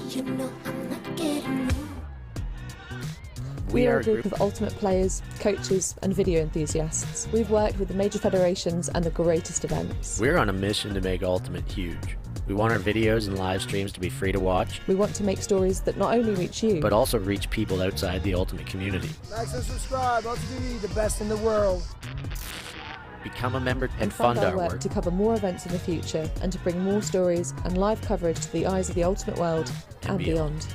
You know I'm not kidding you. We are a group of ultimate players, coaches and video enthusiasts. We've worked with the major federations and the greatest events. We're on a mission to make Ultimate huge. We want our videos and live streams to be free to watch. We want to make stories that not only reach you, but also reach people outside the Ultimate community. Like and subscribe, Ulti TV, the best in the world. Become a member and fund fund our our work to cover more events in the future and to bring more stories and live coverage to the eyes of the Ultimate world and beyond.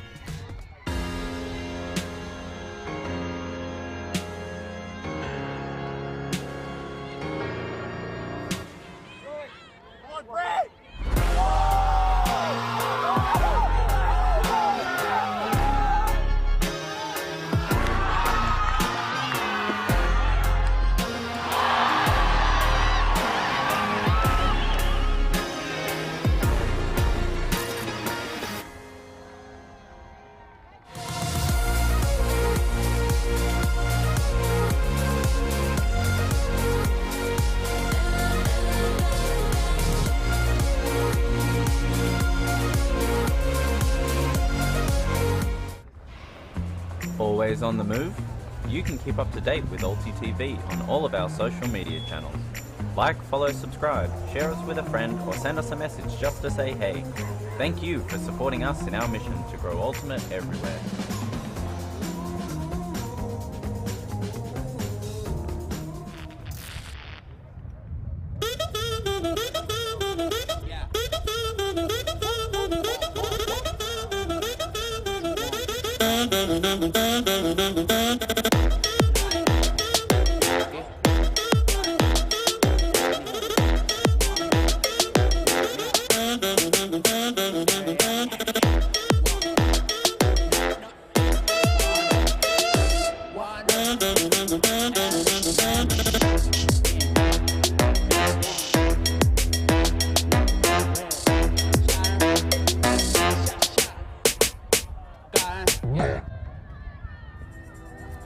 Always on the move? You can keep up to date with Ulti TV on all of our social media channels. Like, follow, subscribe, share us with a friend, or send us a message just to say hey. Thank you for supporting us in our mission to grow Ultimate everywhere.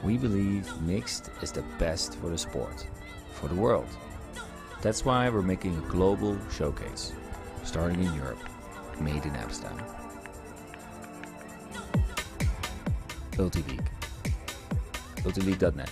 We believe mixed is the best for the sport, for the world. That's why we're making a global showcase, starting in Europe, made in Amsterdam. Ulti League. ultileague.net.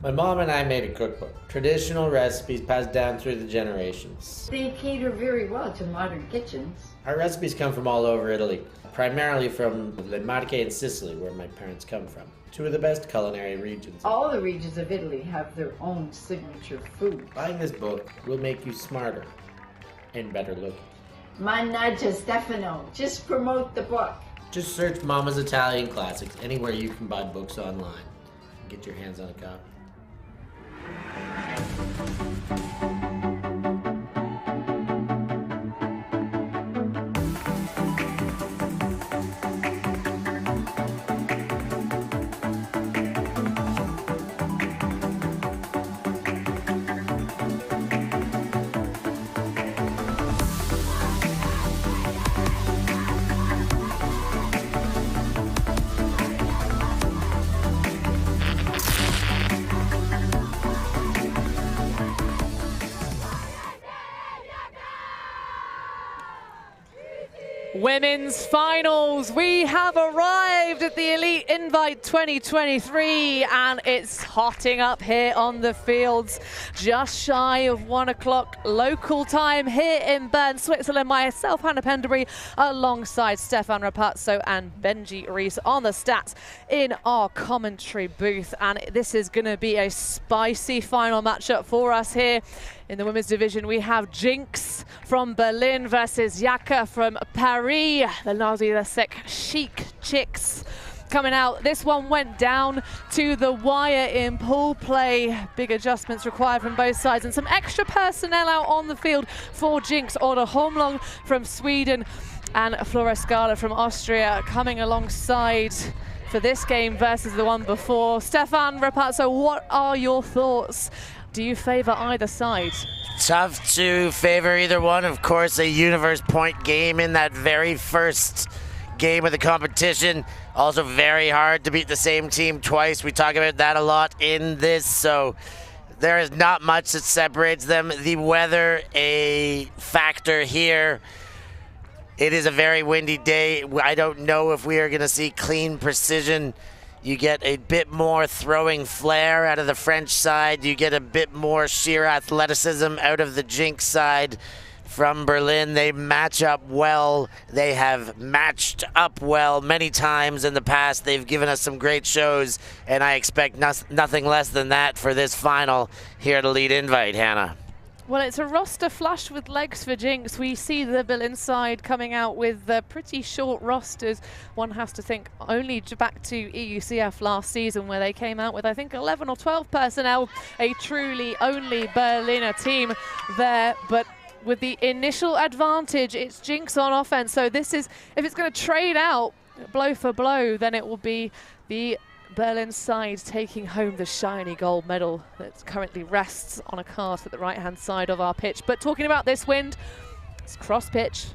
My mom and I made a cookbook. Traditional recipes passed down through the generations. They cater very well to modern kitchens. Our recipes come from all over Italy, primarily from Le Marche and Sicily, where my parents come from. Two of the best culinary regions. All the regions of Italy have their own signature food. Buying this book will make you smarter and better looking. Mannaggia Stefano, just promote the book. Just search Mama's Italian Classics anywhere you can buy books online. Get your hands on a copy. Women's finals. We have arrived at the Elite Invite 2023 and it's hotting up here on the fields. Just shy of 1 o'clock local time here in Bern, Switzerland. Myself, Hannah Penderbury, alongside Stefan Rapazzo and Benji Rees on the stats in our commentary booth. And this is going to be a spicy final matchup for us here. In the women's division, we have jinX from Berlin versus Yaka from Paris. The Nazi-Sec Chic Chicks coming out. This one went down to the wire in pool play. Big adjustments required from both sides and some extra personnel out on the field for jinX. Order Holmlong from Sweden and Flora Scala from Austria coming alongside for this game versus the one before. Stefan Rapazzo, what are your thoughts? Do you favor either side? Tough to favor either one. Of course, a universe point game in that very first game of the competition. Also very hard to beat the same team twice. We talk about that a lot in this, so there is not much that separates them. The weather, a factor here. It is a very windy day. I don't know if we are going to see clean precision. You get a bit more throwing flair out of the French side. You get a bit more sheer athleticism out of the jinX side from Berlin. They match up well. They have matched up well many times in the past. They've given us some great shows, and I expect nothing less than that for this final here at Elite Invite, Hannah. Well, it's a roster flush with legs for jinX. We see the Berlin side coming out with pretty short rosters. One has to think only back to EUCF last season, where they came out with, I think, 11 or 12 personnel, a truly only Berliner team there. But with the initial advantage, it's jinX on offense. So this is, if it's going to trade out blow for blow, then it will be the Berlin side taking home the shiny gold medal that currently rests on a cart at the right-hand side of our pitch. But talking about this wind, it's cross pitch.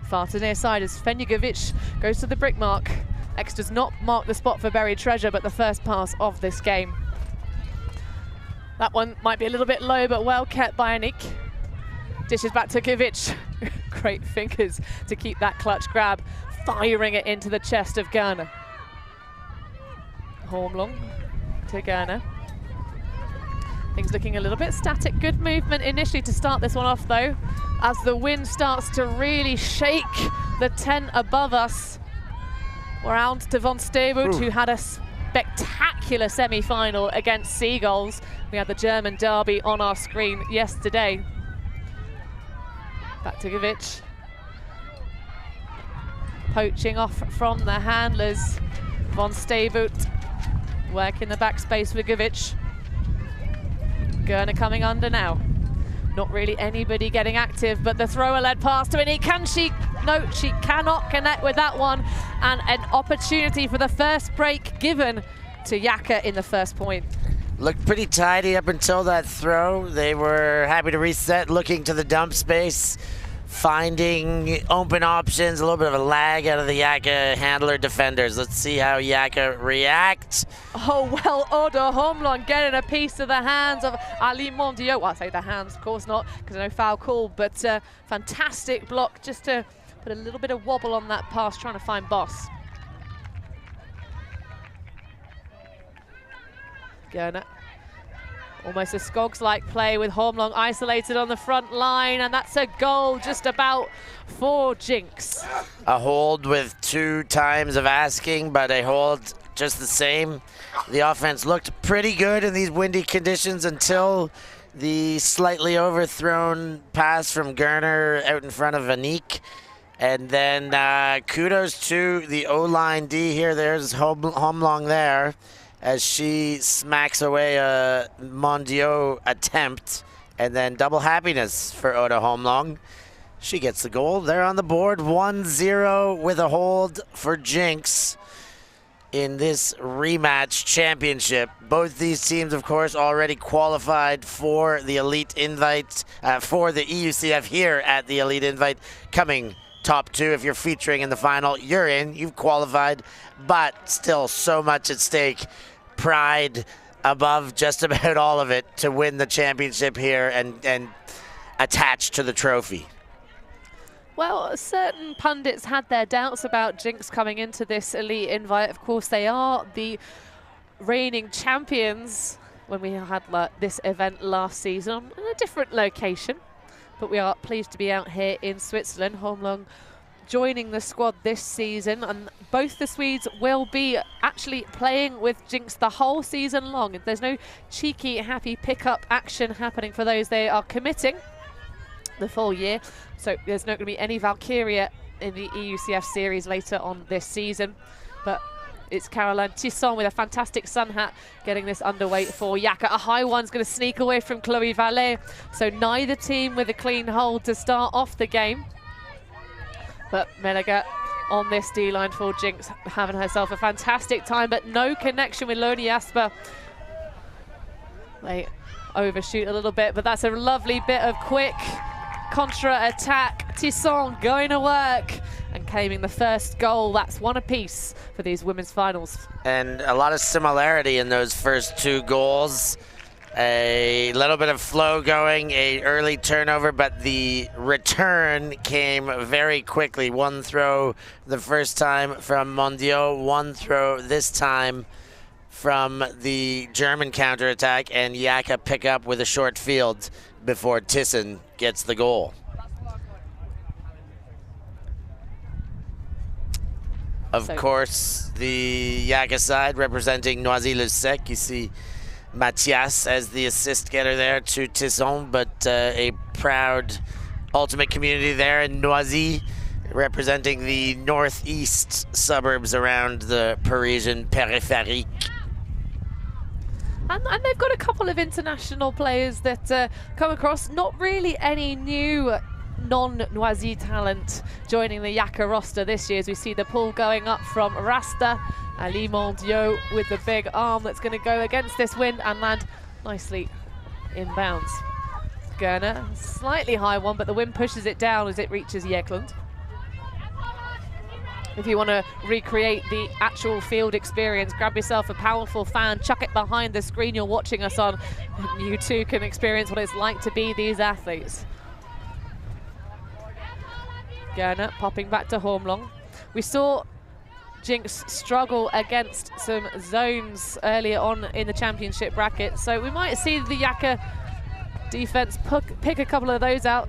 Far to near side as Fenjugovic goes to the brick mark. X does not mark the spot for buried treasure, but the first pass of this game. That one might be a little bit low, but well kept by Anik. Dishes back to Govic. Great fingers to keep that clutch grab, firing it into the chest of Gerner. Hormlong to Gerner. Things looking a little bit static. Good movement initially to start this one off, though, as the wind starts to really shake the tent above us. We're out to von Steywood, who had a spectacular semi-final against Seagulls. We had the German derby on our screen yesterday. Back to Govic. Poaching off from the handlers. Von Steywood working the backspace for Govic. Gerner coming under now. Not really anybody getting active, but the thrower-led pass to Anik. Can she? No, she cannot connect with that one. And an opportunity for the first break given to Yaka in the first point. Looked pretty tidy up until that throw. They were happy to reset, looking to the dump space, finding open options, a little bit of a lag out of the Yaka handler defenders. Let's see how Yaka reacts. Oh, well, Oda Homlon getting a piece of the hands of Ali Mondio. Well, I say the hands, of course not, because no foul call, but fantastic block just to put a little bit of wobble on that pass, trying to find Boss. Gerner. Almost a Skogs-like play with Hormlong isolated on the front line, and that's a goal just about for jinX. A hold with 2 times of asking, but a hold just the same. The offense looked pretty good in these windy conditions until the slightly overthrown pass from Gerner out in front of Anik. And then kudos to the O-line D here. There's Hormlong there, as she smacks away a Mondio attempt, and then double happiness for Oda Homlong. She gets the goal. They're on the board, 1-0 with a hold for jinX in this rematch championship. Both these teams, of course, already qualified for the Elite Invite, for the EUCF here at the Elite Invite, coming top 2. If you're featuring in the final, you're in, you've qualified, but still so much at stake. Pride above just about all of it to win the championship here and attach to the trophy. Well, certain pundits had their doubts about jinX coming into this Elite Invite. Of course, they are the reigning champions when we had this event last season in a different location. But we are pleased to be out here in Switzerland. Hormlong joining the squad this season, and both the Swedes will be actually playing with jinX the whole season long. There's no cheeky, happy pickup action happening for those. They are committing the full year, so there's not going to be any Valkyria in the EUCF series later on this season. But it's Caroline Tisson with a fantastic sun hat getting this underway for Yaka. A high one's going to sneak away from Chloe Vallée, so neither team with a clean hold to start off the game. But Melega on this D-line for jinX, having herself a fantastic time, but no connection with Loni Jasper. They overshoot a little bit, but that's a lovely bit of quick contra-attack. Tisson going to work and claiming the first goal. That's one apiece for these women's finals. And a lot of similarity in those first 2 goals. A little bit of flow going, a early turnover, but the return came very quickly. 1 throw the first time from Mondiaux, 1 throw this time from the German counterattack, and Yaka pick up with a short field before Tisson gets the goal. Of course, the Yaka side representing Noisy-le-Sec. You see Mathias as the assist getter there to Tisson, but a proud ultimate community there in Noisy, representing the northeast suburbs around the Parisian périphérique. And they've got a couple of international players that come across. Not really any new non-Noisy talent joining the Yaka roster this year, as we see the pull going up from Rasta. Ali Mondiaux with the big arm that's going to go against this wind and land nicely inbounds. Gerner, slightly high one, but the wind pushes it down as it reaches Jekland. If you want to recreate the actual field experience, grab yourself a powerful fan, chuck it behind the screen you're watching us on, and you too can experience what it's like to be these athletes. Gerner popping back to Hormlong. We saw jinX struggle against some zones earlier on in the championship bracket, so we might see the Yaka defense pick a couple of those out.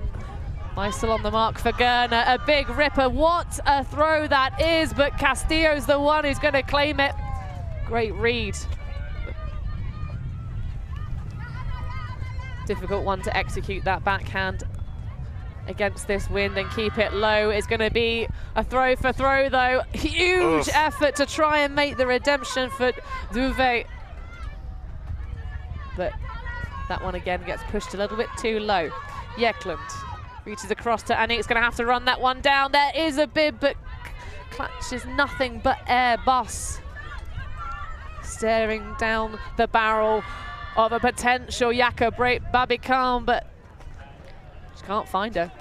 Meisel on the mark for Gerner, a big ripper. What a throw that is, but Castillo's the one who's going to claim it. Great read. Difficult one to execute that backhand against this wind and keep it low. Is going to be a throw for throw though. Huge effort to try and make the redemption for Duvet. But that one again gets pushed a little bit too low. Jekland reaches across to Annie. It's going to have to run that one down. There is a bib, but clutches nothing but air. Boss staring down the barrel of a potential Yaka break Babicam, but just can't find her.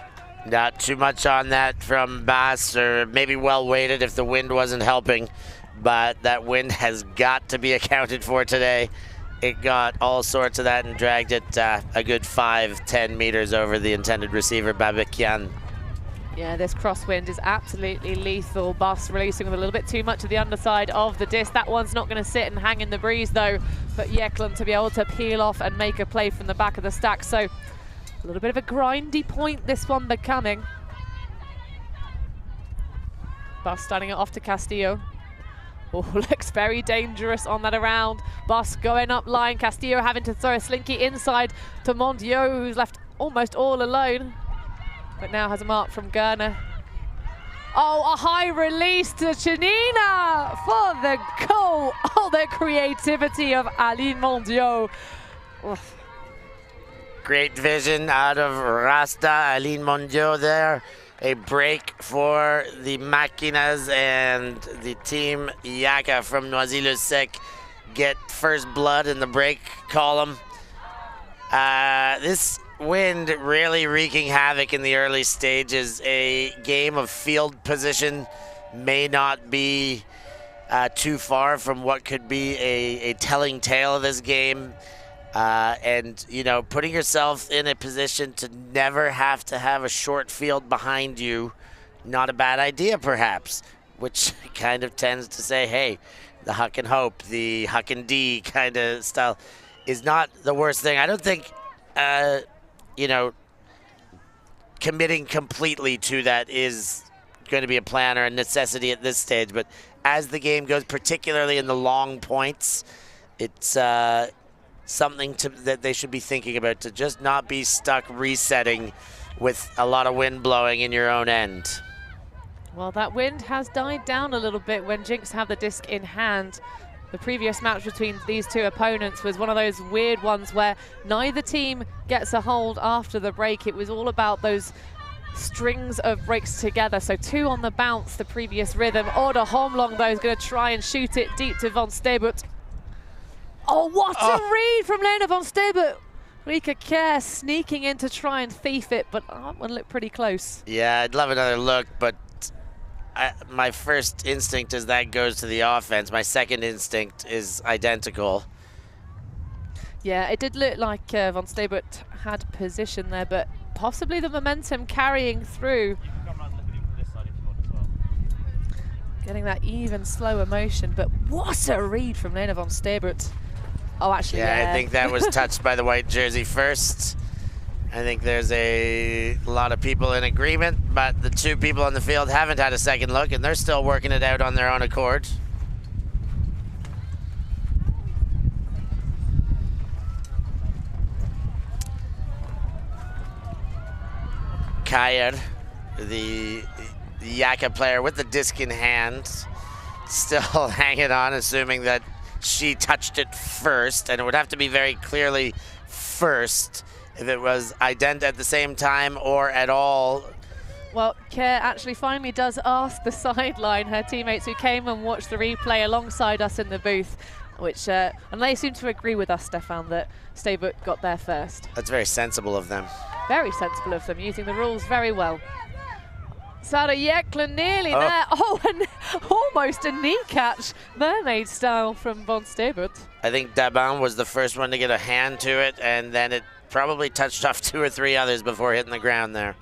Not too much on that from Bass, or maybe well weighted if the wind wasn't helping, but that wind has got to be accounted for today. It got all sorts of that and dragged it a good 5-10 meters over the intended receiver, Babikian. Yeah, this crosswind is absolutely lethal. Bus releasing with a little bit too much of the underside of the disc. That one's not going to sit and hang in the breeze though, but Jekland to be able to peel off and make a play from the back of the stack. So a little bit of a grindy point, this one becoming. Bus starting it off to Castillo. Oh, looks very dangerous on that around. Bus going up line. Castillo having to throw a slinky inside to Mondiaux, who's left almost all alone, but now has a mark from Gerner. Oh, a high release to Chanina for the goal. Oh, the creativity of Aline Mondiaux. Oof. Great vision out of Rasta, Aline Mondiaux there. A break for the Maquinas, and the team Yaka from Noisy-le-Sec get first blood in the break column. This wind really wreaking havoc in the early stages. A game of field position may not be too far from what could be a telling tale of this game. And, you know, putting yourself in a position to never have to have a short field behind you, not a bad idea, perhaps, which kind of tends to say, hey, the huck and hope, the huck and D kind of style is not the worst thing. I don't think, you know, committing completely to that is going to be a plan or a necessity at this stage. But as the game goes, particularly in the long points, it's something that they should be thinking about, to just not be stuck resetting with a lot of wind blowing in your own end. Well, that wind has died down a little bit when jinX have the disc in hand. The previous match between these two opponents was one of those weird ones where neither team gets a hold after the break. It was all about those strings of breaks together. So 2 on the bounce, the previous rhythm. Order Homlong, though, is going to try and shoot it deep to Von Stebut. Oh, what a read from Lena Von Stebut. Rika Kerr sneaking in to try and thief it, but that one looked pretty close. Yeah, I'd love another look, but my first instinct is that goes to the offense. My second instinct is identical. Yeah, it did look like Von Stebut had position there, but possibly the momentum carrying through. Getting that even slower motion, but what a read from Lena Von Stebut. Oh, actually, yeah. I think that was touched by the white jersey first. I think there's a lot of people in agreement, but the 2 people on the field haven't had a second look, and they're still working it out on their own accord. Kayer, the Yaka player with the disc in hand, still hanging on, assuming that she touched it first, and it would have to be very clearly first if it was ident at the same time or at all. Well, Kerr actually finally does ask the sideline, her teammates who came and watched the replay alongside us in the booth, which, and they seem to agree with us, Stefan, that Stebut got there first. That's very sensible of them. Very sensible of them, using the rules very well. Sarah Yekla nearly there. Oh, and almost a knee catch, mermaid style from Von Stebut. I think Daban was the first one to get a hand to it, and then it probably touched off 2 or 3 others before hitting the ground there.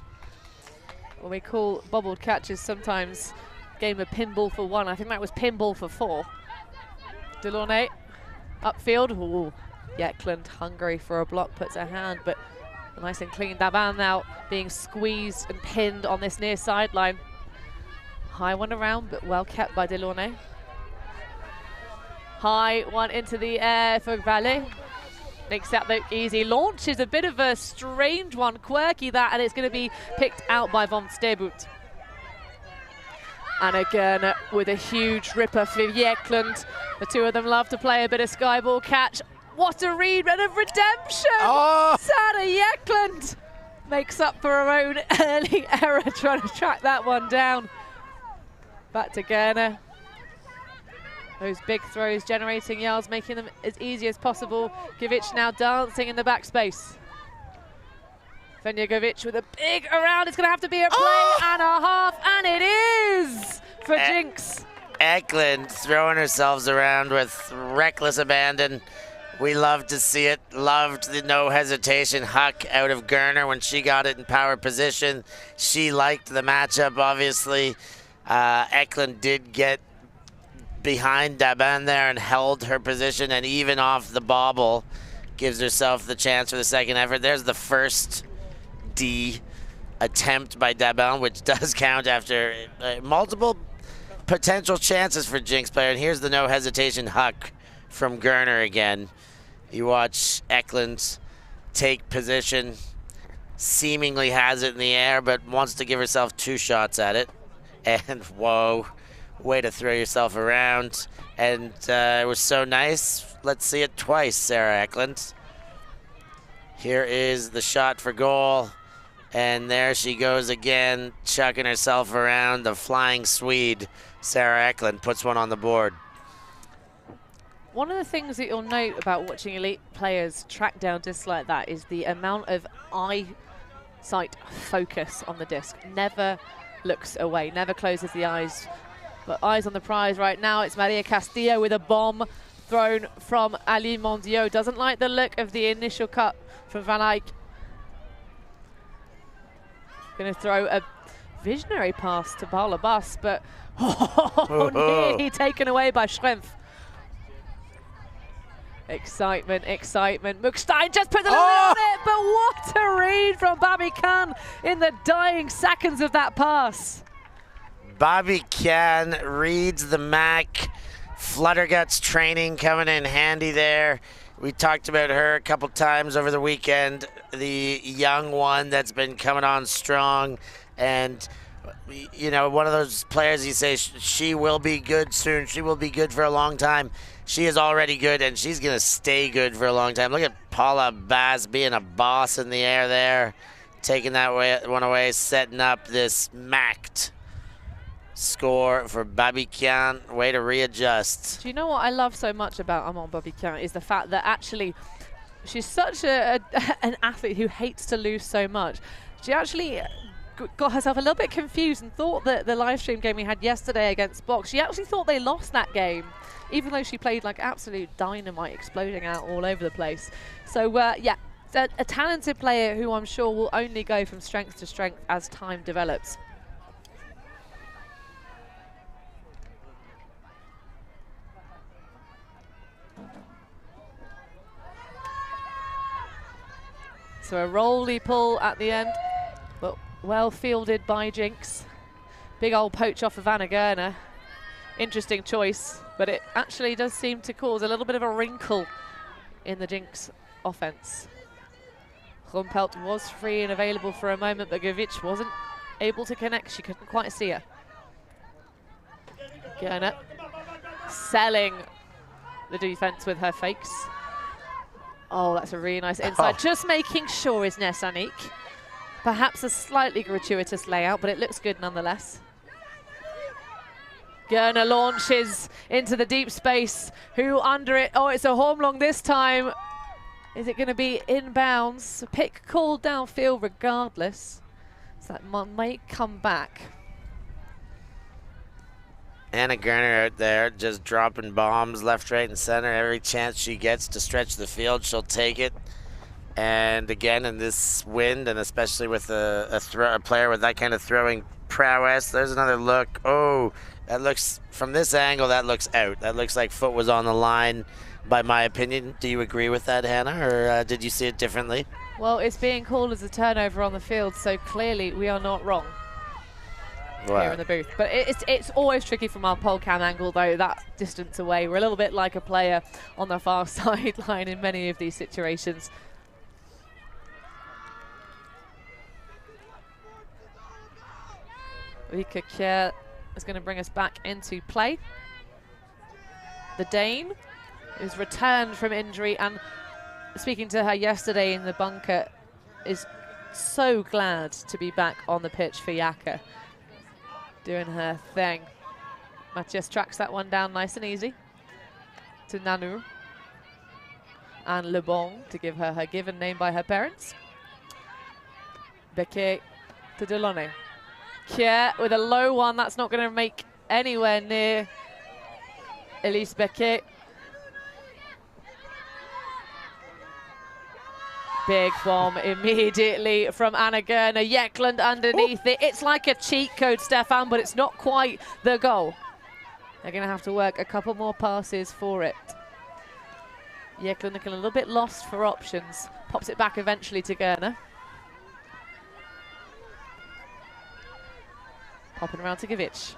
Well, we call bobbled catches sometimes game of pinball for 1. I think that was pinball for 4. Delaunay upfield. Ooh, Yekland hungry for a block, puts her hand, but nice and clean. Daban now being squeezed and pinned on this near sideline. High one around, but well kept by Delaunay. High one into the air for Valle. Makes that look easy. Launch is a bit of a strange one, quirky that, and it's going to be picked out by Von Stebut. And again, with a huge ripper for Yekland. The 2 of them love to play a bit of skyball catch. What a read, and of redemption! Oh. Sarah Yekland makes up for her own early error trying to track that one down. Back to Gerner. Those big throws generating yards, making them as easy as possible. Govic now dancing in the backspace. Fenya Govic with a big around. It's going to have to be a play and a half, and it is for jinX. Eklund throwing herself around with reckless abandon. We love to see it. Loved the no hesitation huck out of Gerner when she got it in power position. She liked the matchup, obviously. Eklund did get behind Daban there and held her position, and even off the bobble gives herself the chance for the second effort. There's the first D attempt by Daban, which does count after multiple potential chances for jinX player. And here's the no hesitation huck from Gerner again. You watch Eklund take position, seemingly has it in the air, but wants to give herself 2 shots at it. And whoa, way to throw yourself around. And it was so nice. Let's see it twice, Sarah Eklund. Here is the shot for goal. And there she goes again, chucking herself around. The flying Swede, Sarah Eklund, puts one on the board. One of the things that you'll note about watching elite players track down discs like that is the amount of eyesight focus on the disc. Never looks away, never closes the eyes. But eyes on the prize right now. It's Maria Castillo with a bomb thrown from Ali Mondiaux. Doesn't like the look of the initial cut from Van Eyck. Going to throw a visionary pass to Paula Bus, but nearly taken away by Schrempf. Excitement, excitement. Mukstein just put the limit on it, but what a read from Bobby Khan in the dying seconds of that pass. Bobby Khan reads the MAC. Flutterguts training coming in handy there. We talked about her a couple times over the weekend. The young one that's been coming on strong. And, you know, one of those players you say she will be good soon. She will be good for a long time. She is already good, and she's going to stay good for a long time. Look at Paula Bass being a boss in the air there. taking that one away, setting up this macked score for Babikian. Way to readjust. Do you know what I love so much about Amon Babikian is the fact that actually she's such an athlete who hates to lose so much. She actually got herself a little bit confused and thought that the live stream game we had yesterday against Box, she actually thought they lost that game, even though she played like absolute dynamite, exploding out all over the place. So yeah, a talented player who I'm sure will only go from strength to strength as time develops. So a rolly pull at the end, but well fielded by jinX. Big old poach off of Anna Gerner. Interesting choice, but it actually does seem to cause a little bit of a wrinkle in the jinX offense. Rumpelt was free and available for a moment, but Govic wasn't able to connect. She couldn't quite see her. Gerner selling the defense with her fakes. Oh, that's a really nice inside. Just making sure is Nesanik. Perhaps a slightly gratuitous layout, but it looks good nonetheless. Gerner launches into the deep space. Who under it? Oh, it's a Hormlong this time. Is it going to be inbounds? A pick called downfield regardless. So that might come back. Anna Gerner out there just dropping bombs left, right, and center. Every chance she gets to stretch the field, she'll take it. And again, in this wind, and especially with a player with that kind of throwing prowess, there's another look. Oh, that looks, from this angle, that looks out. That looks like foot was on the line, by my opinion. Do you agree with that, Hannah, or did you see it differently? Well, it's being called as a turnover on the field, so clearly we are not wrong. Wow. Here in the booth, but it's always tricky from our pole cam angle though, that distance away. We're a little bit like a player on the far sideline in many of these situations. Yaka Kjær is going to bring us back into play. The Dane is returned from injury, and speaking to her yesterday in the bunker, is so glad to be back on the pitch for Yaka. Doing her thing. Matthias tracks that one down nice and easy to Nanu. And Le Bon to give her her given name by her parents. Becquet to Delaunay. Kjær with a low one. That's not going to make anywhere near Elise Becquet. Big bomb immediately from Anna Gerner. Yekland underneath it. It's like a cheat code, Stefan, but it's not quite the goal. They're going to have to work a couple more passes for it. Yekland looking a little bit lost for options. Pops it back eventually to Gerner. Popping around to Govic.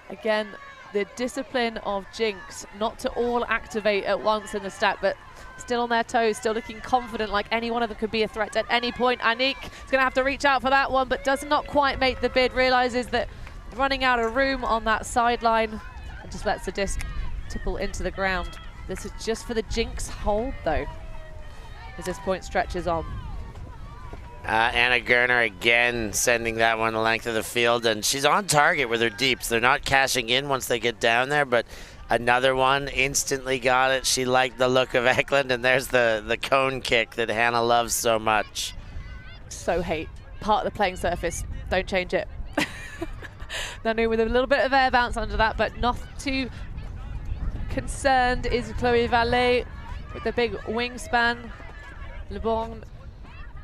Again, the discipline of jinX, not to all activate at once in the stack, but still on their toes, still looking confident, like any one of them could be a threat at any point. Anik is going to have to reach out for that one, but does not quite make the bid. Realizes that running out of room on that sideline, and just lets the disc tipple into the ground. This is just for the jinX hold, though, as this point stretches on. Anna Gerner again sending that one the length of the field, and she's on target with her deeps. They're not cashing in once they get down there, but another one instantly got it. She liked the look of Eklund, and there's the cone kick that Hannah loves so much. So hate part of the playing surface. Don't change it. Nanu with a little bit of air bounce under that, but not too concerned is Chloe Vallée with the big wingspan. Le Bon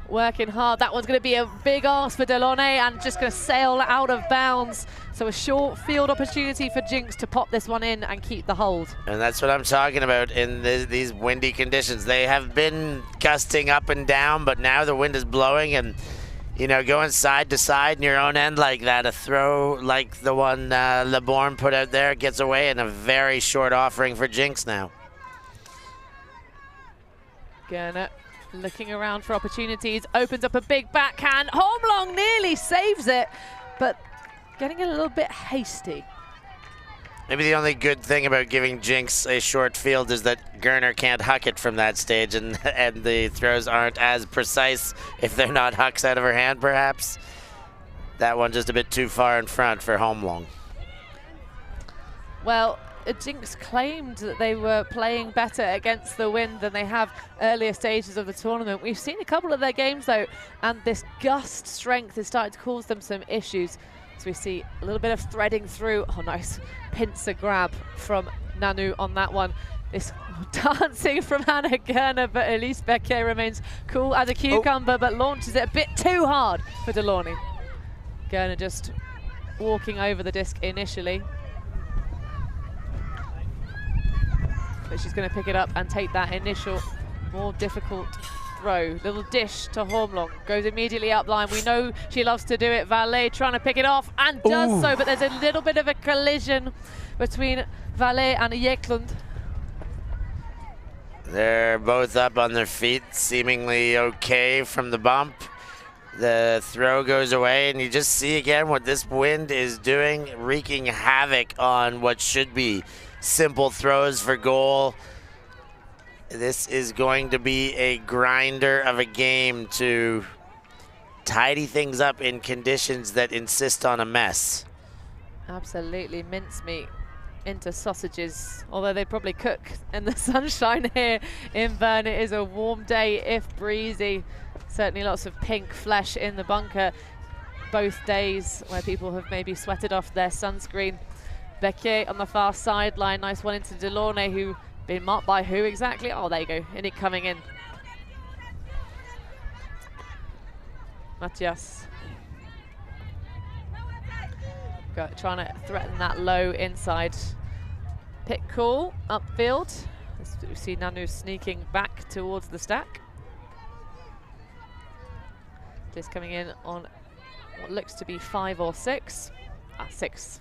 working hard. That one's going to be a big ask for Delaunay and just going to sail out of bounds. So a short field opportunity for jinX to pop this one in and keep the hold. And that's what I'm talking about in these windy conditions. They have been gusting up and down, but now the wind is blowing, and you know, going side to side in your own end like that, a throw like the one Le Bon put out there gets away, and a very short offering for jinX now. Gerner looking around for opportunities, opens up a big backhand. Hormlong nearly saves it, but getting a little bit hasty. Maybe the only good thing about giving jinX a short field is that Gerner can't huck it from that stage, and the throws aren't as precise if they're not hucks out of her hand, perhaps. That one just a bit too far in front for Holmlund. Well, jinX claimed that they were playing better against the wind than they have earlier stages of the tournament. We've seen a couple of their games though, and this gust strength is starting to cause them some issues. So we see a little bit of threading through. Oh, nice pincer grab from Nanu on that one. This dancing from Hannah Gerner, but Elise Becquet remains cool as a cucumber, but launches it a bit too hard for Delaunay. Gerner just walking over the disc initially. But she's going to pick it up and take that initial, more difficult throw. Little dish to Holmlund, goes immediately up line. We know she loves to do it. Valet trying to pick it off and does so, but there's a little bit of a collision between Valet and Yeklund. They're both up on their feet, seemingly okay from the bump. The throw goes away, and you just see again what this wind is doing, wreaking havoc on what should be simple throws for goal. This is going to be a grinder of a game to tidy things up in conditions that insist on a mess. Absolutely, mincemeat into sausages, although they probably cook in the sunshine here in Bern. It is a warm day, if breezy. Certainly lots of pink flesh in the bunker both days, where people have maybe sweated off their sunscreen. Becquet on the far sideline, nice one into Delaunay, who been marked by who exactly? Oh, there you go, Innick coming in. Matthias. Trying to threaten that low inside. Pick call, upfield. We see Nanu sneaking back towards the stack. Just coming in on what looks to be 5 or 6. 6.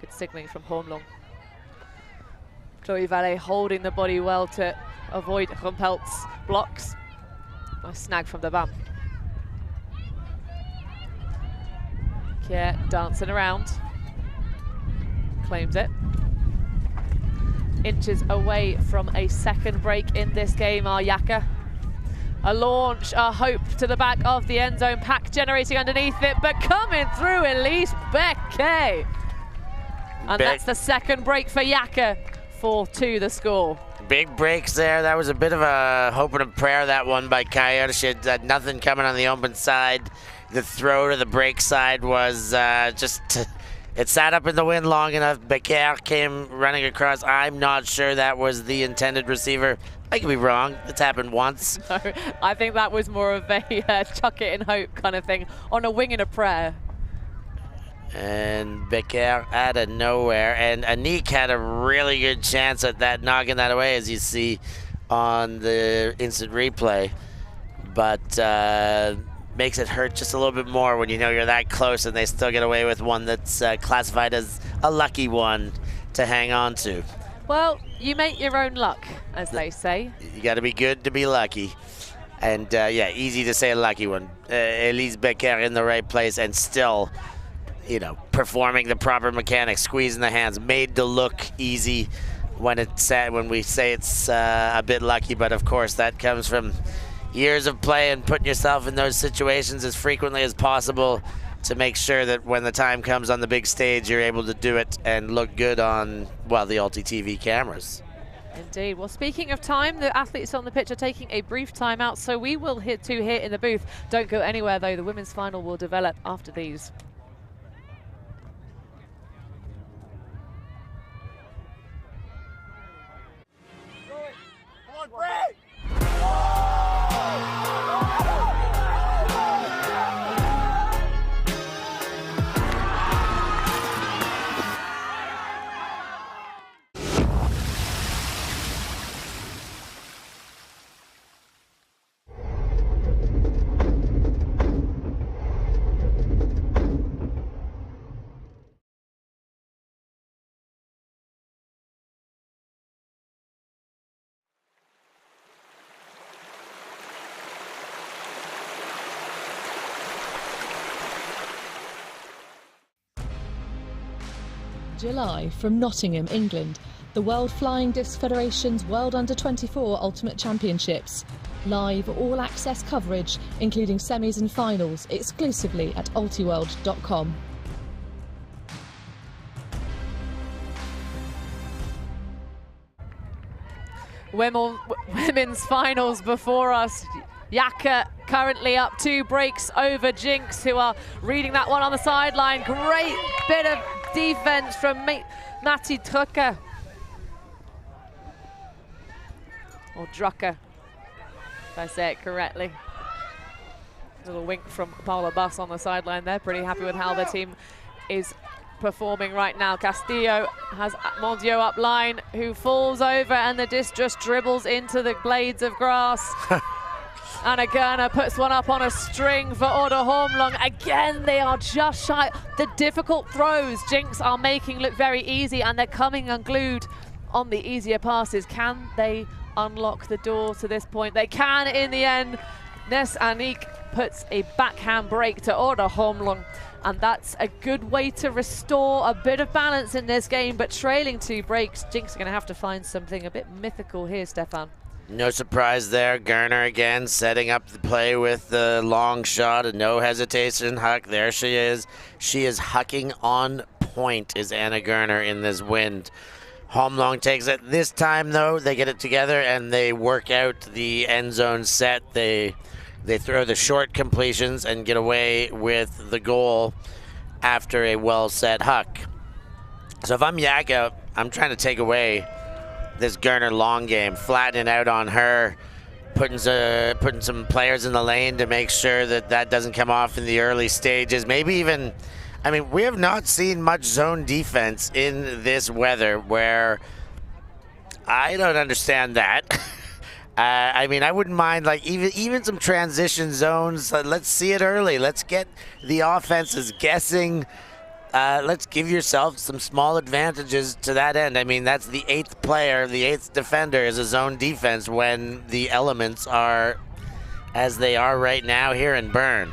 Good signaling from Holmlund. Chloe Valet holding the body well to avoid Rumpelt's blocks. Nice snag from the bum. Kier dancing around. Claims it. Inches away from a second break in this game are Yaka. A launch, a hope to the back of the end zone. Pack generating underneath it, but coming through Elise Becquet. And that's the second break for Yaka. 4-2 the score. Big breaks there. That was a bit of a hope and a prayer, that one by Coyote. She had nothing coming on the open side. The throw to the break side was it sat up in the wind long enough. Becker came running across. I'm not sure that was the intended receiver. I could be wrong. It's happened once. No, I think that was more of a chuck it and hope kind of thing, on a wing and a prayer. And Becker out of nowhere. And Anik had a really good chance at that, knocking that away, as you see on the instant replay. But makes it hurt just a little bit more when you know you're that close and they still get away with one that's classified as a lucky one to hang on to. Well, you make your own luck, as they say. You got to be good to be lucky. And yeah, easy to say a lucky one. Elise Becker in the right place and still, you know, performing the proper mechanics, squeezing the hands, made to look easy when we say it's a bit lucky. But of course, that comes from years of play and putting yourself in those situations as frequently as possible to make sure that when the time comes on the big stage, you're able to do it and look good on, well, the Ulti TV cameras. Indeed. Well, speaking of time, the athletes on the pitch are taking a brief timeout, so we will hit two here in the booth. Don't go anywhere, though. The women's final will develop after these. Come on, break! July from Nottingham, England, the World Flying Disc Federation's World Under-24 Ultimate Championships. Live all-access coverage, including semis and finals, exclusively at ultiworld.com. Women's finals before us. Yaka currently up 2 breaks over jinX, who are reading that one on the sideline. Great bit of defense from Matti Drucker. Or Drucker, if I say it correctly. Little wink from Paula Buss on the sideline there. Pretty happy with how the team is performing right now. Castillo has Mondio up line, who falls over, and the disc just dribbles into the blades of grass. Anna Gerner puts one up on a string for Order Hormlong. Again, they are just shy. The difficult throws jinX are making look very easy, and they're coming unglued on the easier passes. Can they unlock the door to this point? They can in the end. Ness Anik puts a backhand break to Order Hormlong, and that's a good way to restore a bit of balance in this game, but trailing 2 breaks, jinX are going to have to find something a bit mythical here, Stefan. No surprise there. Gerner again setting up the play with the long shot, and no hesitation. Huck, there she is. She is hucking on point, is Anna Gerner in this wind. Hormlong takes it. This time, though, they get it together and they work out the end zone set. They throw the short completions and get away with the goal after a well-set huck. So if I'm Yaka, I'm trying to take away this Gerner long game, flattening out on her, putting some players in the lane to make sure that that doesn't come off in the early stages. Maybe even, I mean, we have not seen much zone defense in this weather, where I don't understand that. I mean, I wouldn't mind like even some transition zones. Let's see it early. Let's get the offenses guessing. Let's give yourself some small advantages to that end. I mean, that's the 8th player, the 8th defender is a zone defense when the elements are as they are right now here in Bern.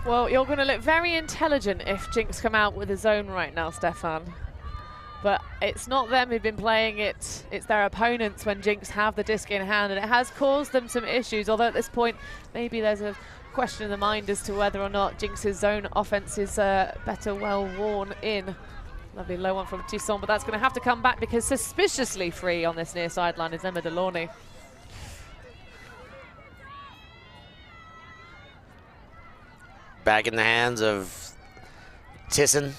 Well, you're going to look very intelligent if jinX come out with a zone right now, Stefan. But it's not them who've been playing it, it's their opponents when jinX have the disc in hand, and it has caused them some issues, although at this point maybe there's a question in the mind as to whether or not jinX's zone offense is better well worn in. Lovely low one from Toussaint, but that's going to have to come back because suspiciously free on this near sideline is Emma Delaunay. Back in the hands of Thyssen,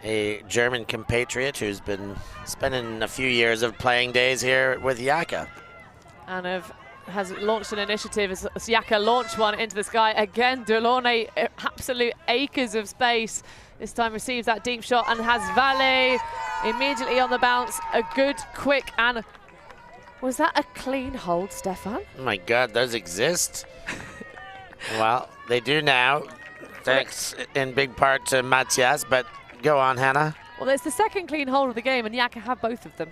a German compatriot who's been spending a few years of playing days here with Yaka. And has launched an initiative as Yaka launched one into the sky. Again, Delaunay, absolute acres of space. This time receives that deep shot and has Valet immediately on the bounce. A good, quick, and was that a clean hold, Stefan? Oh my God, those exist? Well, they do now, thanks in big part to Matthias, but go on, Hannah. Well, it's the second clean hold of the game, and Yaka have both of them.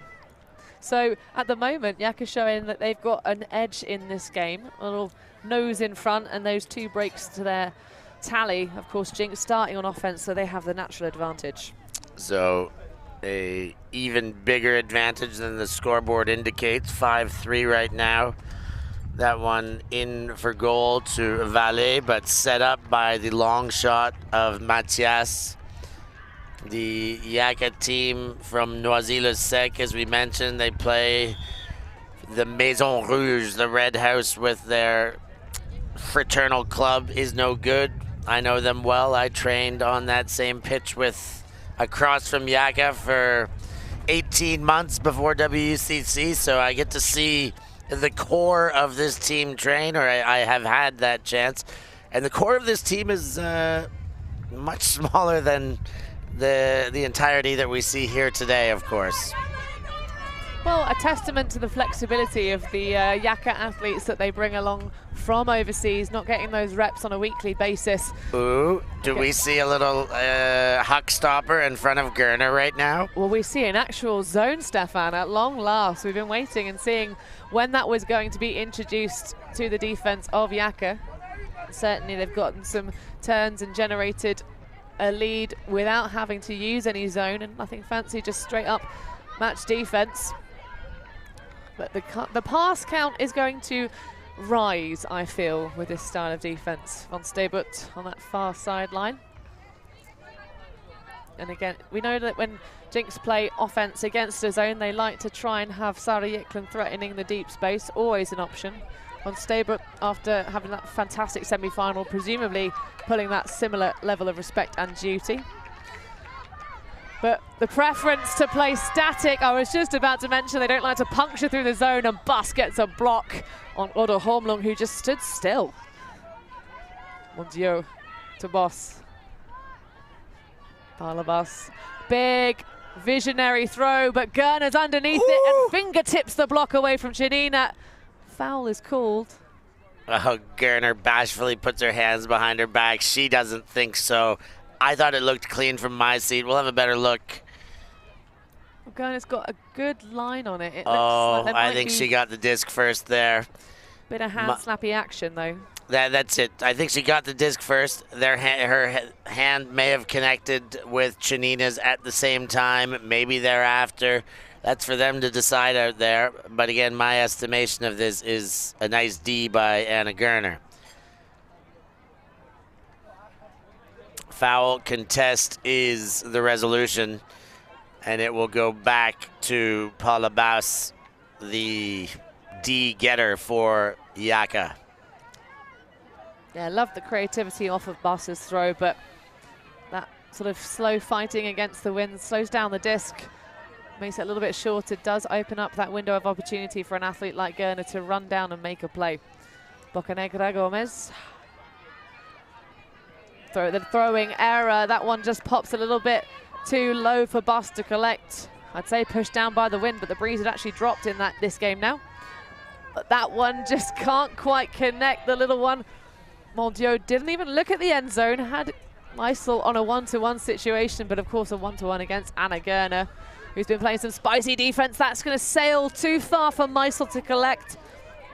So at the moment, Yaka's showing that they've got an edge in this game, a little nose in front, and those 2 breaks to their tally. Of course, jinX starting on offense, so they have the natural advantage. So a even bigger advantage than the scoreboard indicates, 5-3 right now. That one in for goal to Valet, but set up by the long shot of Matthias. The Yaka team from Noisy-le-Sec, as we mentioned, they play the Maison Rouge, the Red House, with their fraternal club is no good. I know them well. I trained on that same pitch across from Yaka for 18 months before WUCC, so I get to see the core of this team train, or I have had that chance. And the core of this team is much smaller than the entirety that we see here today, of course. Well, a testament to the flexibility of the Yaka athletes that they bring along from overseas, not getting those reps on a weekly basis. Ooh, do we see a little huck stopper in front of Gerner right now? Well, we see an actual zone, Stefan, at long last. We've been waiting and seeing when that was going to be introduced to the defense of Yaka. Certainly they've gotten some turns and generated a lead without having to use any zone and nothing fancy, just straight up match defense. But the pass count is going to rise, I feel, with this style of defense. Von Stebut on that far sideline. And again, we know that when jinX play offense against a zone, they like to try and have Sara Yiklund threatening the deep space, always an option. Von Stebut, after having that fantastic semi-final, presumably pulling that similar level of respect and duty. But the preference to play static, I was just about to mention, they don't like to puncture through the zone, and Bus gets a block on Odo Holmlund, who just stood still. Mon Dieu to Boss. Palabas, big visionary throw, but Gerner's underneath it and fingertips the block away from Janina. Foul is called. Oh, Gerner bashfully puts her hands behind her back. She doesn't think so. I thought it looked clean from my seat. We'll have a better look. Well, Gerner's got a good line on it. It Oh, looks like I think she got the disc first there. Bit of hand-slappy action, though. That's it. I think she got the disc first. Her hand may have connected with Chanina's at the same time, maybe thereafter. That's for them to decide out there. But again, my estimation of this is a nice D by Anna Gerner. Foul contest is the resolution, and it will go back to Paula Baus, the D getter for Yaka. Yeah, I love the creativity off of Baus's throw, but that sort of slow fighting against the wind slows down the disc, makes it a little bit short. It does open up that window of opportunity for an athlete like Gerner to run down and make a play. Bocanegra Gomez. The throwing error, that one just pops a little bit too low for Bus to collect. I'd say pushed down by the wind, but the breeze had actually dropped in this game now. But that one just can't quite connect, the little one. Mon Dieu didn't even look at the end zone, had Meisel on a one-to-one situation, but of course a one-to-one against Anna Gerner, who's been playing some spicy defense. That's going to sail too far for Meisel to collect.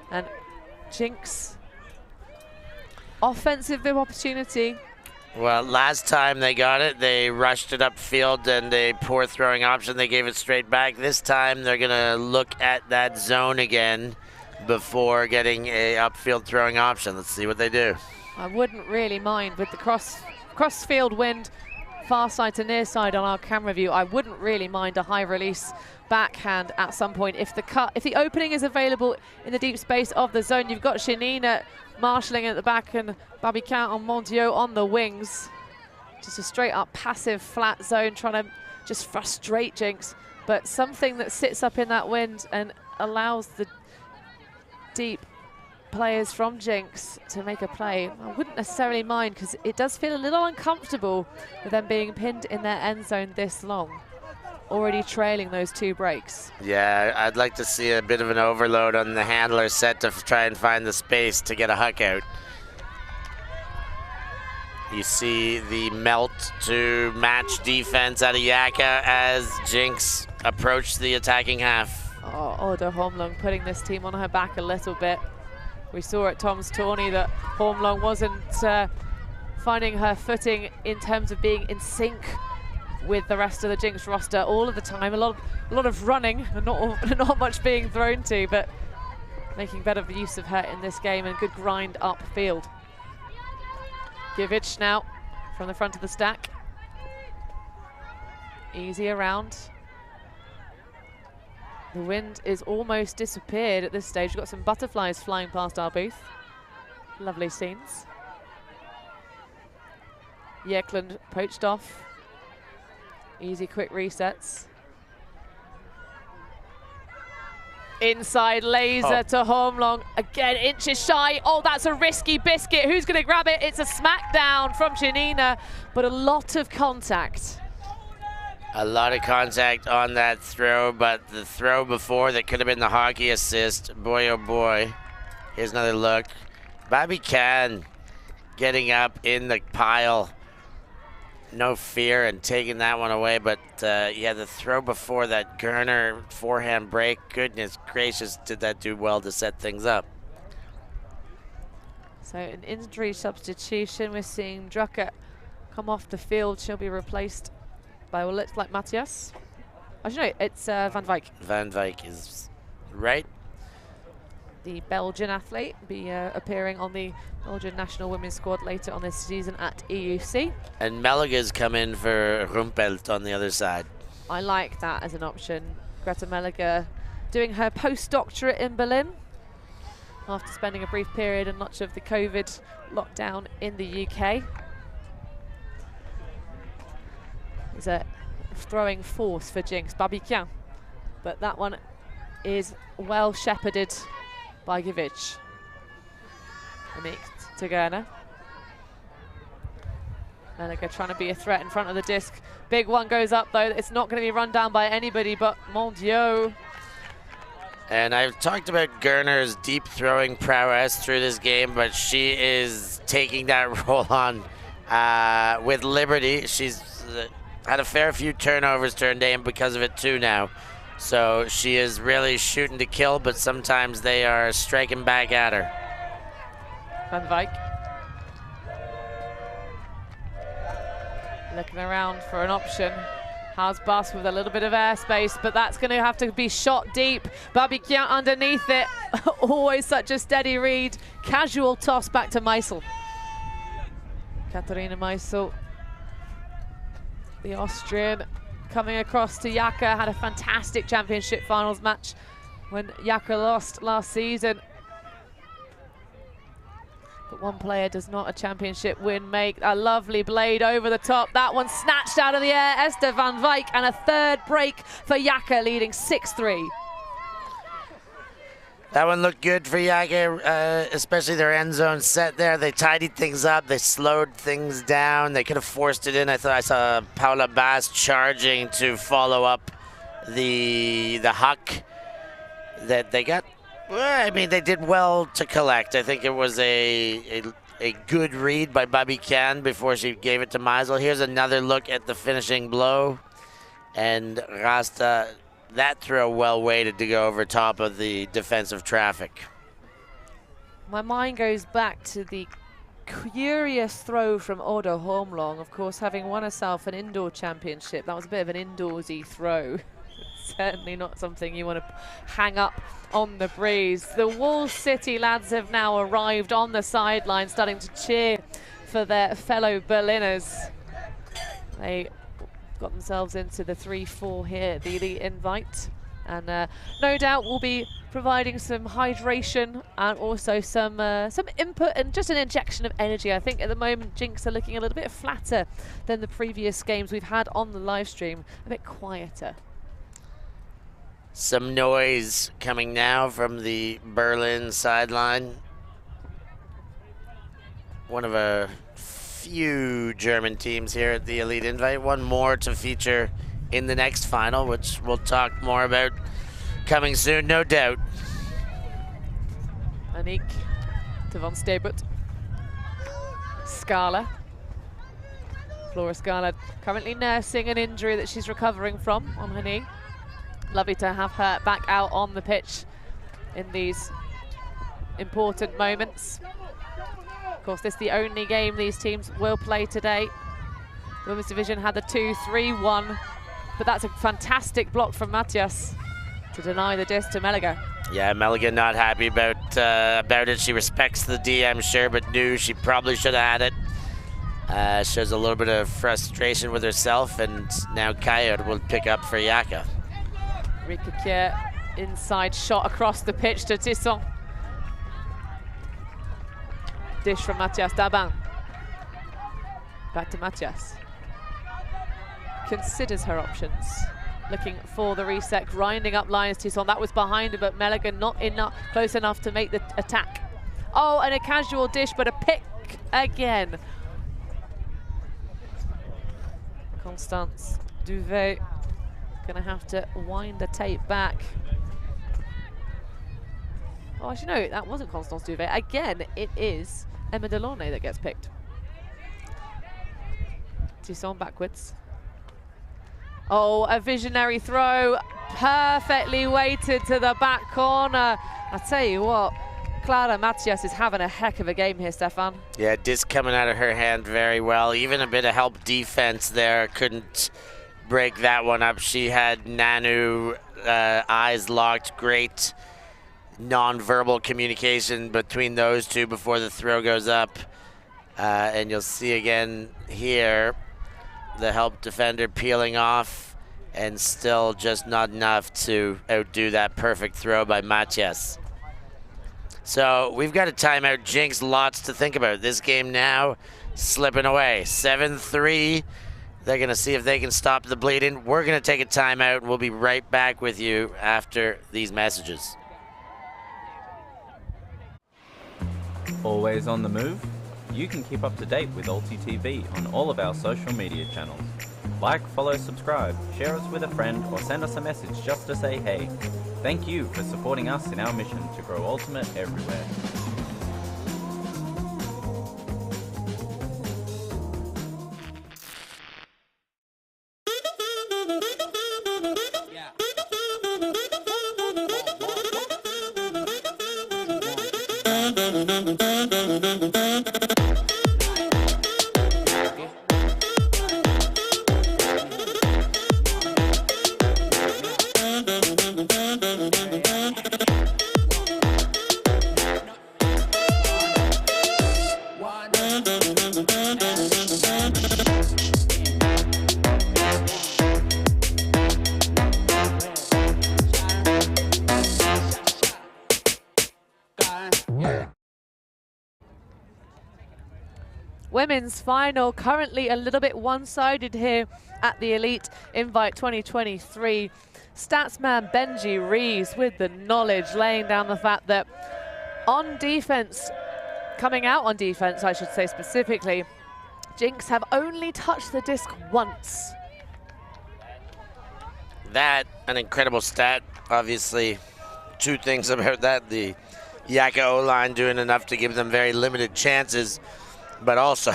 And jinX, offensive opportunity. Well, last time they got it, they rushed it upfield and a poor throwing option. They gave it straight back. This time they're going to look at that zone again before getting a upfield throwing option. Let's see what they do. I wouldn't really mind with the cross-field wind, far side to near side on our camera view. I wouldn't really mind a high release backhand at some point. If the opening is available in the deep space of the zone, you've got Shanina marshalling at the back and Babican on Mon Dieu on the wings. Just a straight up passive flat zone trying to just frustrate jinX, but something that sits up in that wind and allows the deep players from jinX to make a play. I wouldn't necessarily mind, because it does feel a little uncomfortable with them being pinned in their end zone this long, already trailing those 2 breaks. Yeah, I'd like to see a bit of an overload on the handler set to try and find the space to get a huck out. You see the melt to match defense out of Yaka as jinX approached the attacking half. Oh, Oda Holmlund putting this team on her back a little bit. We saw at Tom's tourney that Holmlund wasn't finding her footing in terms of being in sync with the rest of the jinX roster all of the time. A lot of running and not much being thrown to, but making better use of her in this game and good grind upfield. Givic now from the front of the stack. Easy around. The wind is almost disappeared at this stage. We've got some butterflies flying past our booth. Lovely scenes. Yiklund poached off. Easy quick resets. Inside laser to Holmlund. Again, inches shy. Oh, that's a risky biscuit. Who's going to grab it? It's a smackdown from Janina, but a lot of contact. A lot of contact on that throw, but the throw before that could have been the hockey assist. Boy, oh boy. Here's another look. Babican getting up in the pile. No fear and taking that one away, but yeah, the throw before that Gerner forehand break, goodness gracious, did that do well to set things up. So an injury substitution, we're seeing Drucker come off the field. She'll be replaced by what looks like Matthias. Actually, no, it's Van Wijk. Van Wijk is right. The Belgian athlete be appearing on the Belgian national women's squad later on this season at EUC. And Melliga's come in for Rumpelt on the other side. I like that as an option. Greta Melliga doing her postdoctorate in Berlin after spending a brief period in much of the COVID lockdown in the UK. There's a throwing force for jinX, Babiquian, but that one is well shepherded by Givic. Anik to Gerner. Melliga trying to be a threat in front of the disc. Big one goes up though. It's not going to be run down by anybody but Mon Dieu. And I've talked about Gerner's deep throwing prowess through this game, but she is taking that role on with liberty. She's had a fair few turnovers turned in because of it too now. So she is really shooting to kill, but sometimes they are striking back at her. Van Wijk. Looking around for an option. Has Bus with a little bit of airspace, but that's going to have to be shot deep. Babiquian underneath it. Always such a steady read. Casual toss back to Meisel. Katharina Meisel, the Austrian, coming across to Yaka. Had a fantastic championship finals match when Yaka lost last season. But one player does not a championship win make. A lovely blade over the top. That one snatched out of the air. Esther Van Wijk, and a third break for Yaka, leading 6-3. That one looked good for Yaka, especially their end zone set there. They tidied things up. They slowed things down. They could have forced it in. I thought I saw Paula Bass charging to follow up the huck that they got. Well, I mean, they did well to collect. I think it was a good read by Babiquian before she gave it to Meisel. Here's another look at the finishing blow. And Rasta, that throw well weighted to go over top of the defensive traffic. My mind goes back to the curious throw from Oda Holmlong, of course, having won herself an indoor championship. That was a bit of an indoorsy throw. Certainly not something you want to hang up on the breeze. The Wall City lads have now arrived on the sideline, starting to cheer for their fellow Berliners. They got themselves into the 3-4 here at the Elite Invite, and no doubt will be providing some hydration and also some input and just an injection of energy. I think at the moment jinX are looking a little bit flatter than the previous games we've had on the live stream, a bit quieter. Some noise coming now from the Berlin sideline. One of a few German teams here at the Elite Invite. One more to feature in the next final, which we'll talk more about coming soon, no doubt. Anik to Van Stebut. Scala. Flora Scala currently nursing an injury that she's recovering from on her knee. Lovely to have her back out on the pitch in these important moments. Of course, this is the only game these teams will play today. The women's division had the 2-3-1, but that's a fantastic block from Matthias to deny the disc to Melliga. Yeah, Melliga not happy about it. She respects the D, I'm sure, but knew she probably should have had it. Shows a little bit of frustration with herself, and now Coyote will pick up for Yaka. Rika Kier, inside shot across the pitch to Tisson. Dish from Matthias Daban. Back to Matthias. Considers her options. Looking for the reset, grinding up lines. Tisson, that was behind her, but Melliga not enough, close enough to make the attack. Oh, and a casual dish, but a pick again. Constance Duvet gonna have to wind the tape back. Oh, actually no, that wasn't Constance Duvet. Again, it is Emma Delaunay that gets picked. Tisson backwards. Oh, a visionary throw, perfectly weighted to the back corner. I tell you what, Clara Matias is having a heck of a game here, Stefan. Yeah, disc coming out of her hand very well. Even a bit of help defense there. Couldn't break that one up. She had Nanu eyes locked. Great non-verbal communication between those two before the throw goes up. And you'll see again here the help defender peeling off, and still just not enough to outdo that perfect throw by Matias. So we've got a timeout. jinX, lots to think about. This game now slipping away. 7-3. They're going to see if they can stop the bleeding. We're going to take a timeout. We'll be right back with you after these messages. Always on the move? You can keep up to date with Ulti TV on all of our social media channels. Like, follow, subscribe, share us with a friend, or send us a message just to say hey. Thank you for supporting us in our mission to grow Ultimate everywhere. Women's final currently a little bit one-sided here at the Elite Invite 2023. Statsman Benji Rees with the knowledge, laying down the fact that on defense, coming out on defense, I should say specifically, jinX have only touched the disc once. That, an incredible stat. Obviously, two things about that. The Yaka O-line doing enough to give them very limited chances, but also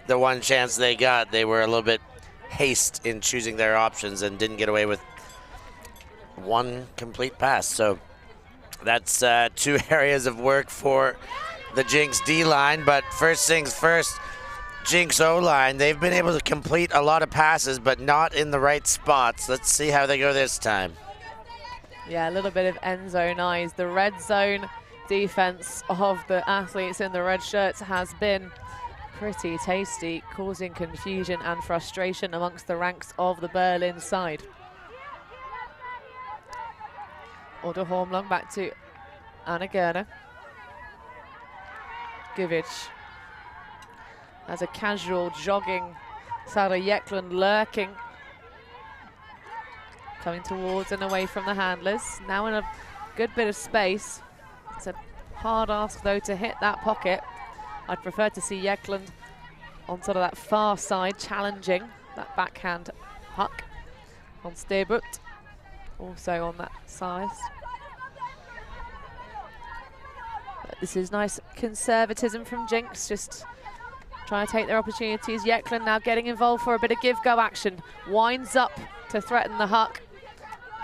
the one chance they got, they were a little bit haste in choosing their options and didn't get away with one complete pass. So that's two areas of work for the jinX D-line. But first things first, jinX O-line, they've been able to complete a lot of passes, but not in the right spots. Let's see how they go this time. Yeah, a little bit of end zone eyes. The red zone defense of the athletes in the red shirts has been pretty tasty, causing confusion and frustration amongst the ranks of the Berlin side. Order Hormlung back to Anna Gerner. Givic as a casual jogging Sarah Yeklund lurking, coming towards and away from the handlers. Now in a good bit of space. It's a hard ask though to hit that pocket. I'd prefer to see Yeklund on sort of that far side, challenging that backhand huck on Sterbut, also on that side. But this is nice conservatism from jinX, just trying to take their opportunities. Yeklund now getting involved for a bit of give-go action. Winds up to threaten the huck.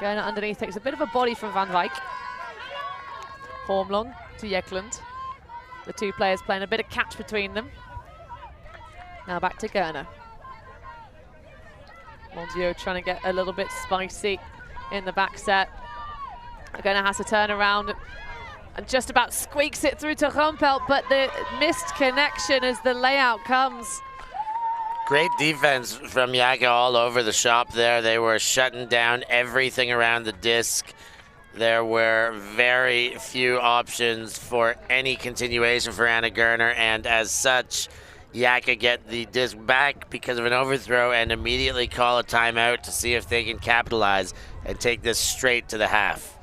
Going underneath, takes a bit of a body from Van Wijk. Hormlung to Yeklund. The two players playing a bit of catch between them. Now back to Gerner. Mondio trying to get a little bit spicy in the back set. Gerner has to turn around and just about squeaks it through to Rumpelt, but the missed connection as the layout comes. Great defense from Yaka all over the shop there. They were shutting down everything around the disc. There were very few options for any continuation for Anna Gerner, and as such, Yaka get the disc back because of an overthrow and immediately call a timeout to see if they can capitalize and take this straight to the half.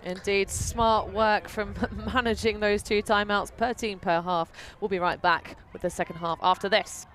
Indeed, smart work from managing those two timeouts per team per half. We'll be right back with the second half after this.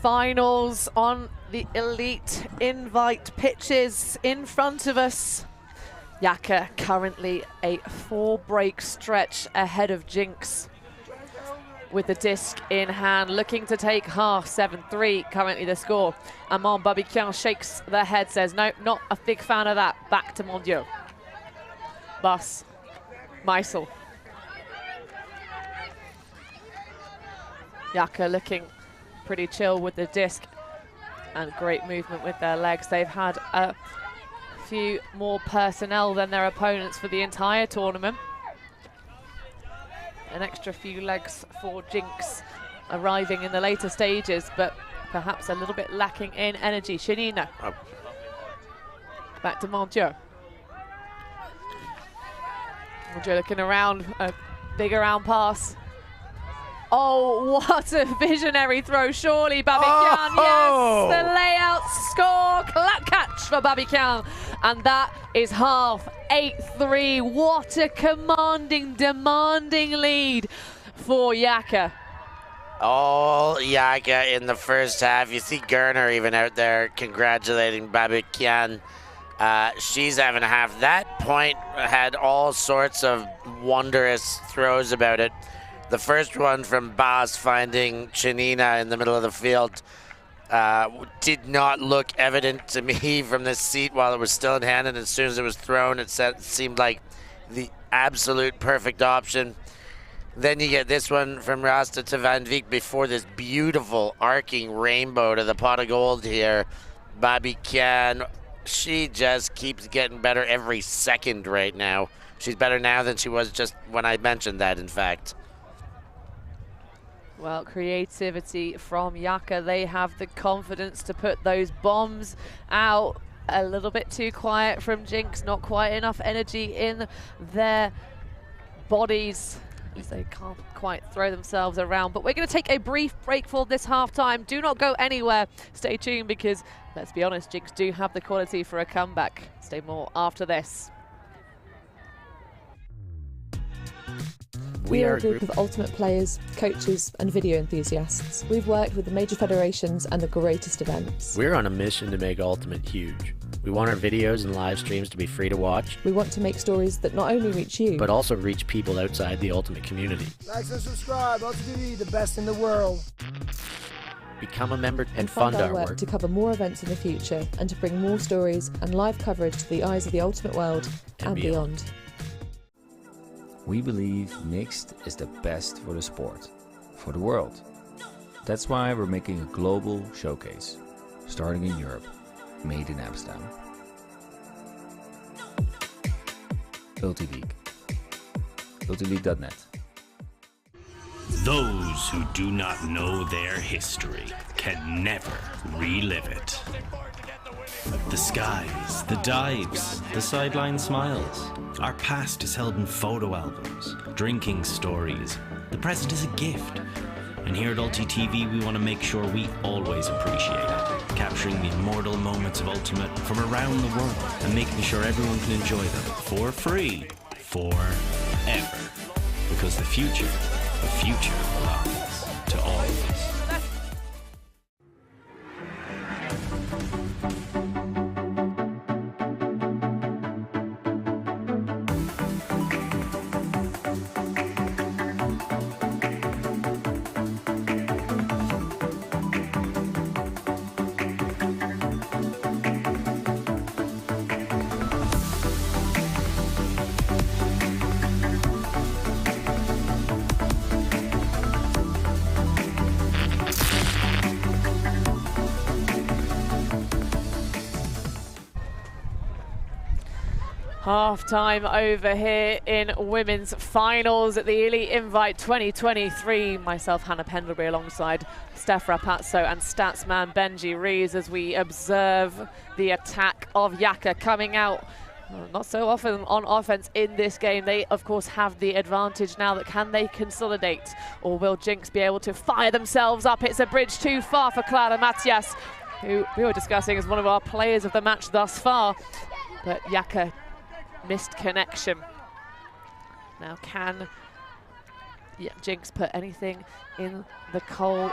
finals on the Elite Invite pitches in front of us. Yaka currently a 4-break stretch ahead of jinX, with the disc in hand, looking to take half. 7-3 currently the score. Amand Babiquian shakes their head, says no, not a big fan of that. Back to Mondiaux. Bus, Meisel. Yaka looking pretty chill with the disc and great movement with their legs. They've had a few more personnel than their opponents for the entire tournament. An extra few legs for jinX arriving in the later stages, but perhaps a little bit lacking in energy. Shanina. Back to Mondiaux. Mondiaux looking around, a big around pass. Oh, what a visionary throw, surely Babiquian. Oh! Yes, the layout score, clap catch for Babiquian. And that is half, 8-3. What a commanding, demanding lead for Yaka. All Yaka in the first half. You see Gerner even out there congratulating Babiquian. She's having a half. That point had all sorts of wondrous throws about it. The first one from Bas finding Chanina in the middle of the field did not look evident to me from this seat while it was still in hand, and as soon as it was thrown, it seemed like the absolute perfect option. Then you get this one from Rasta to Van Veek before this beautiful arcing rainbow to the pot of gold here. Babiquian, she just keeps getting better every second right now. She's better now than she was just when I mentioned that, in fact. Well, creativity from Yaka. They have the confidence to put those bombs out. A little bit too quiet from jinX, not quite enough energy in their bodies, as they can't quite throw themselves around. But we're going to take a brief break for this halftime. Do not go anywhere. Stay tuned, because let's be honest, jinX do have the quality for a comeback. Stay more after this. We are a group of ultimate players, coaches and video enthusiasts. We've worked with the major federations and the greatest events. We're on a mission to make Ultimate huge. We want our videos and live streams to be free to watch. We want to make stories that not only reach you, but also reach people outside the Ultimate community. Like and subscribe. Ulti TV, the best in the world. Become a member and fund our work to cover more events in the future and to bring more stories and live coverage to the eyes of the Ultimate world and beyond. We believe mixed is the best for the sport, for the world. That's why we're making a global showcase, starting in Europe, made in Amsterdam. Ulti League. UltiLeague.net. Those who do not know their history can never relive it. The skies, the dives, the sideline smiles. Our past is held in photo albums, drinking stories. The present is a gift. And here at Ulti TV, we want to make sure we always appreciate it, capturing the immortal moments of Ultimate from around the world and making sure everyone can enjoy them for free, forever. Because the future belongs to all of us. Half-time over here in women's finals at the Elite Invite 2023. Myself, Hannah Pendlebury, alongside Steph Rapazzo and Statsman Benji Rees as we observe the attack of Yaka coming out. Not so often on offense in this game. They, of course, have the advantage now. That can they consolidate, or will jinX be able to fire themselves up? It's a bridge too far for Clara Matias, who we were discussing as one of our players of the match thus far. But Yaka missed connection. Now can jinX put anything in the coal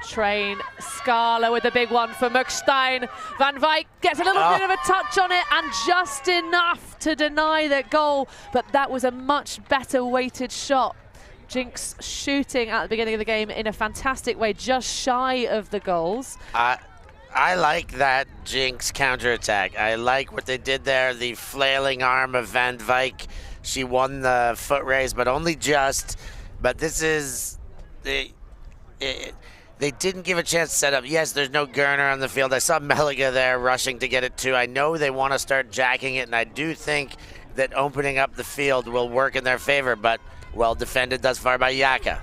Train Scala with a big one for Mukstein. Van Wijk gets a little bit of a touch on it and just enough to deny the goal, but that was a much better weighted shot. jinX shooting at the beginning of the game in a fantastic way, just shy of the goals. I like that jinX counterattack. I like what they did there, the flailing arm of Van Wijk. She won the foot race, but only just. But this is... They didn't give a chance to set up. Yes, there's no Gerner on the field. I saw Meliga there rushing to get it too. I know they want to start jacking it, and I do think that opening up the field will work in their favor, but well defended thus far by Yaka.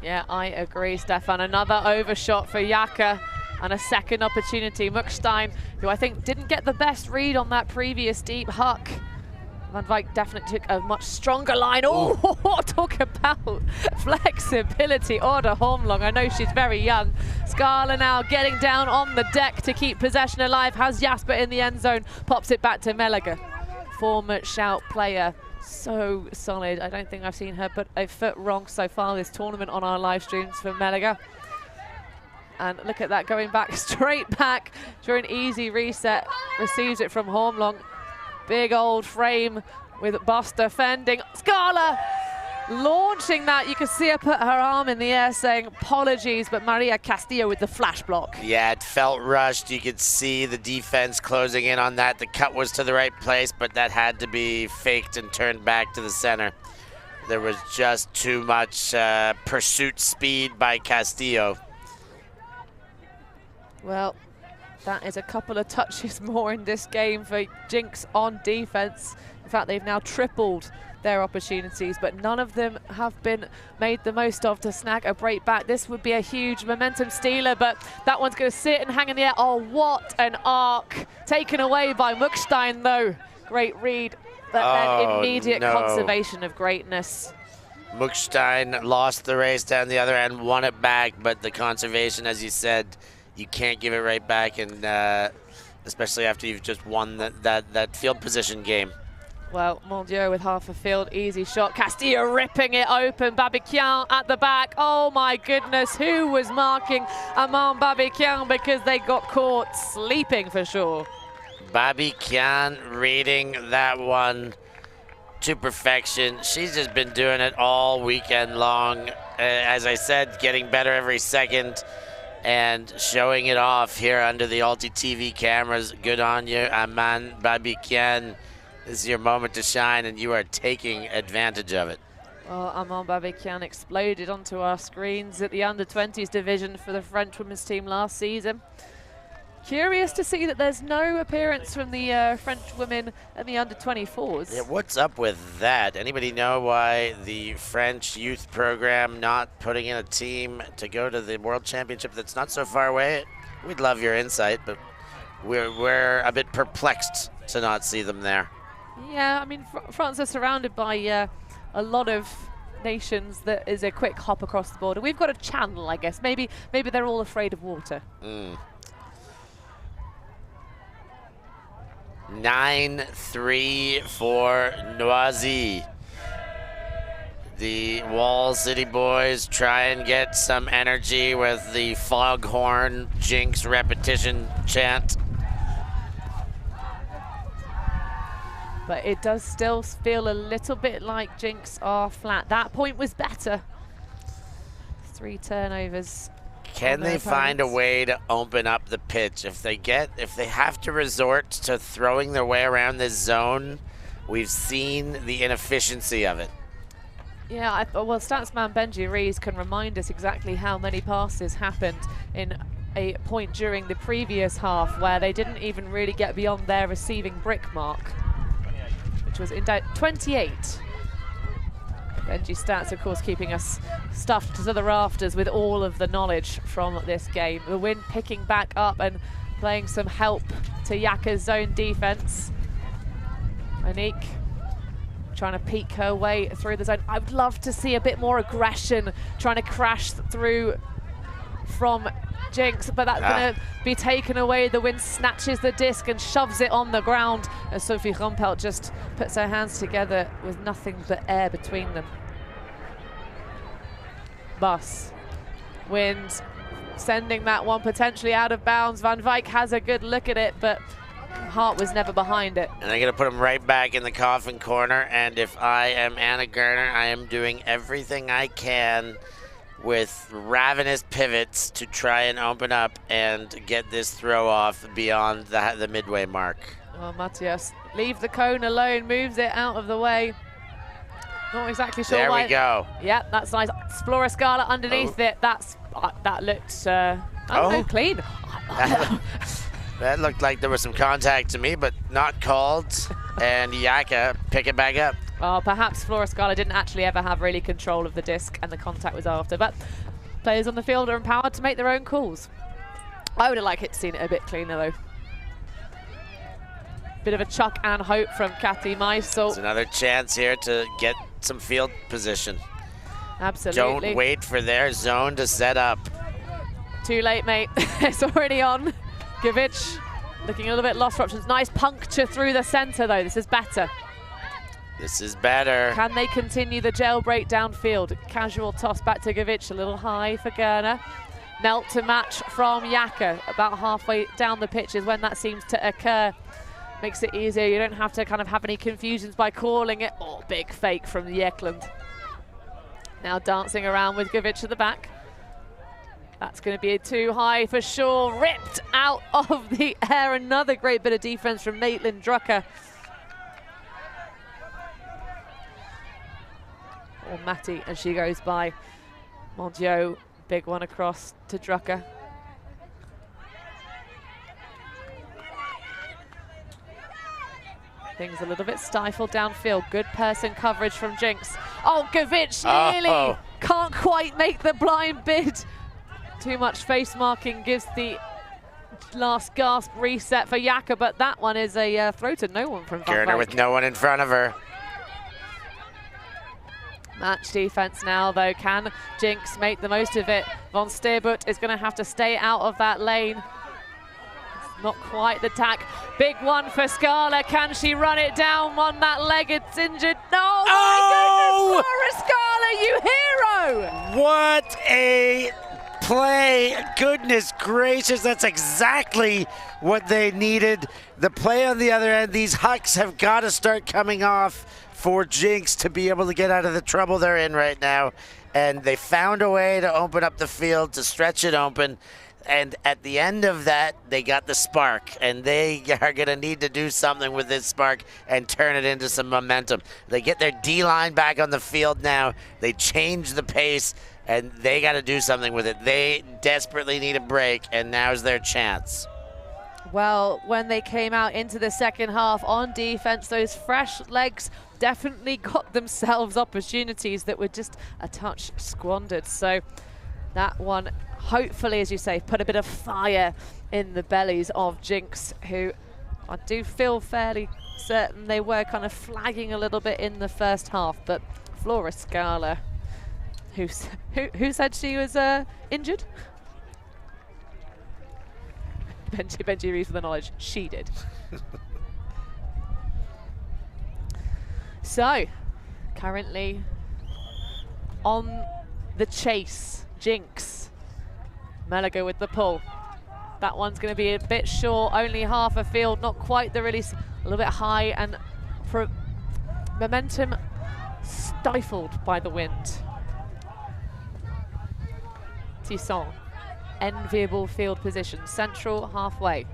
Yeah, I agree, Stefan. Another overshot for Yaka and a second opportunity. Mukstein, who I think didn't get the best read on that previous deep huck. Van Wijk definitely took a much stronger line. Oh, talk about flexibility. Order Holmlong. I know she's very young. Scala now getting down on the deck to keep possession alive. Has Jasper in the end zone. Pops it back to Meliga. Former Shout player. So solid. I don't think I've seen her put a foot wrong so far this tournament on our live streams for Meliga. And look at that, going back straight back during easy reset. Receives it from Holmlong. Big old frame with Boss defending. Scala launching that. You can see her put her arm in the air saying apologies, but Maria Castillo with the flash block. Yeah, it felt rushed. You could see the defense closing in on that. The cut was to the right place, but that had to be faked and turned back to the center. There was just too much pursuit speed by Castillo. Well, that is a couple of touches more in this game for jinX on defense. In fact, they've now tripled their opportunities, but none of them have been made the most of to snag a break back. This would be a huge momentum stealer, but that one's going to sit and hang in the air. Oh, what an arc. Taken away by Mukstein, though. Great read, but then immediate conservation of greatness. Mukstein lost the race down the other end, won it back, but the conservation, as you said, you can't give it right back, and especially after you've just won that field position game. Well, Mon Dieu with half a field, easy shot. Castillo ripping it open. Babiquian at the back. Oh my goodness, who was marking Amand Babiquian because they got caught sleeping for sure. Babiquian reading that one to perfection. She's just been doing it all weekend long. As I said, getting better every second and showing it off here under the Ulti TV cameras. Good on you, Amand Babiquian. This is your moment to shine, and you are taking advantage of it. Well, Amand Babiquian exploded onto our screens at the under-20s division for the French women's team last season. Curious to see that there's no appearance from the French women and the under-24s. Yeah, what's up with that? Anybody know why the French youth program not putting in a team to go to the World Championship that's not so far away? We'd love your insight, but we're a bit perplexed to not see them there. Yeah, I mean, France are surrounded by a lot of nations that is a quick hop across the border. We've got a channel, I guess. Maybe they're all afraid of water. 9-3 for Noisy. The Wall City boys try and get some energy with the foghorn jinX repetition chant. But it does still feel a little bit like jinX are flat. That point was better. 3 turnovers. Can they find a way to open up the pitch? If they have to resort to throwing their way around this zone, we've seen the inefficiency of it. Yeah, well, Statsman Benji Rees can remind us exactly how many passes happened in a point during the previous half where they didn't even really get beyond their receiving brick mark, which was in 28. Benji Stats, of course, keeping us stuffed to the rafters with all of the knowledge from this game. The wind picking back up and playing some help to Yaka's zone defense. Monique trying to peek her way through the zone. I would love to see a bit more aggression trying to crash through from jinX, but that's going to be taken away. The wind snatches the disc and shoves it on the ground as Sophie Rumpelt just puts her hands together with nothing but air between them. Bus wind, sending that one potentially out of bounds. Van Wijk has a good look at it, but Hart was never behind it. And they're going to put him right back in the coffin corner. And if I am Anna Garner, I am doing everything I can with ravenous pivots to try and open up and get this throw off beyond the midway mark. Well, Matthias, leave the cone alone, moves it out of the way. Not exactly sure there why. we go. Yeah, that's nice. Explora Scala underneath it. That looked, I don't know, clean. That looked like there was some contact to me, but not called. And Yaka pick it back up. Well, perhaps Flora Scala didn't actually ever have really control of the disc and the contact was after. But players on the field are empowered to make their own calls. I would have liked it to seen it a bit cleaner though. Bit of a chuck and hope from Kathy Meisel. It's another chance here to get some field position. Absolutely. Don't wait for their zone to set up. Too late, mate. It's already on. Givic looking a little bit lost for options. Nice puncture through the center though. This is better. This is better. Can they continue the jailbreak downfield? Casual toss back to Givic, a little high for Gerner. Melt to match from Yaka. About halfway down the pitch is when that seems to occur. Makes it easier. You don't have to kind of have any confusions by calling it. Oh, big fake from Jekland. Now dancing around with Givic at the back. That's going to be too high for sure. Ripped out of the air. Another great bit of defense from Maitland Drucker. Or Matty as she goes by. Mondiaux, big one across to Drucker. Things a little bit stifled downfield. Good person coverage from jinX. Oh, Givic nearly can't quite make the blind bid. Too much face marking gives the last gasp reset for Yaka, but that one is a throw to no one from Van Gerner Wijk. with no one in front of her. Match defense now though. Can jinX make the most of it? Von Steerbut is going to have to stay out of that lane. Not quite the tack. Big one for Scala. Can she run it down on that leg? It's injured. No, my goodness, Flora Scala, you hero! What a play. Goodness gracious, that's exactly what they needed. The play on the other end, these hucks have got to start coming off for jinX to be able to get out of the trouble they're in right now. And they found a way to open up the field, to stretch it open. And at the end of that, they got the spark, and they are going to need to do something with this spark and turn it into some momentum. They get their D-line back on the field now. They change the pace, and they got to do something with it. They desperately need a break, and now's their chance. Well, when they came out into the second half on defense, those fresh legs definitely got themselves opportunities that were just a touch squandered. So that one, hopefully, as you say, put a bit of fire in the bellies of jinX, who I do feel fairly certain they were kind of flagging a little bit in the first half. But Flora Scala, who said she was injured? Benji Reeves with the knowledge. She did. So, currently on the chase, jinX. Malaga with the pull. That one's going to be a bit short, only half a field, not quite the release, a little bit high, and momentum stifled by the wind. Tisson, enviable field position, central halfway.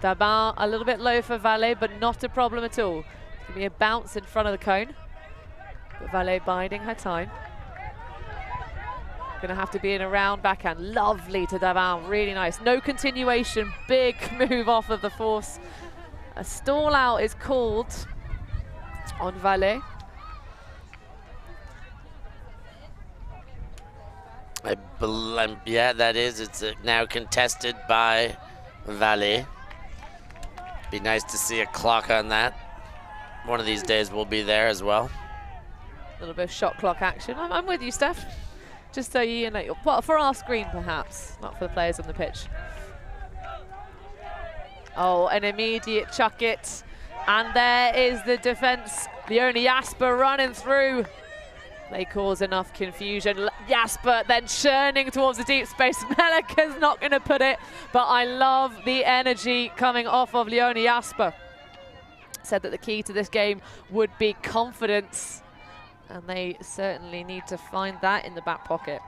Dabin a little bit low for Valet, but not a problem at all. It's going to be a bounce in front of the cone, but Valet biding her time. Going to have to be in a round backhand. Lovely to Dabin, really nice. No continuation, big move off of the force. A stall out is called on Valet. Yeah, that is. It's now contested by Valet. Be nice to see a clock on that. One of these days we'll be there as well. A little bit of shot clock action. I'm with you, Steph. Just so you know, well, for our screen perhaps, not for the players on the pitch. Oh, an immediate chuck it. And there is the defense. The only Jasper running through. They cause enough confusion. Jasper then churning towards the deep space. Melika's not going to put it, but I love the energy coming off of Leonie Jasper. Said that the key to this game would be confidence, and they certainly need to find that in the back pocket.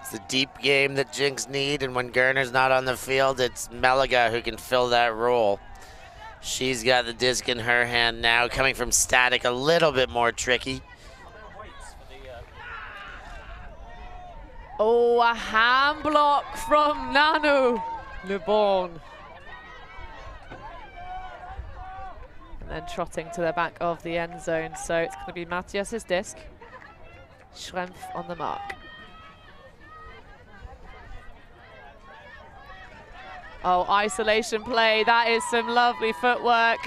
It's the deep game that jinX need, and when Gerner's not on the field, it's Melika who can fill that role. She's got the disc in her hand now, coming from static, a little bit more tricky. Oh, a hand block from Nanu Le Bon. And then trotting to the back of the end zone. So it's going to be Matthias's disc. Schrempf on the mark. Oh, isolation play. That is some lovely footwork.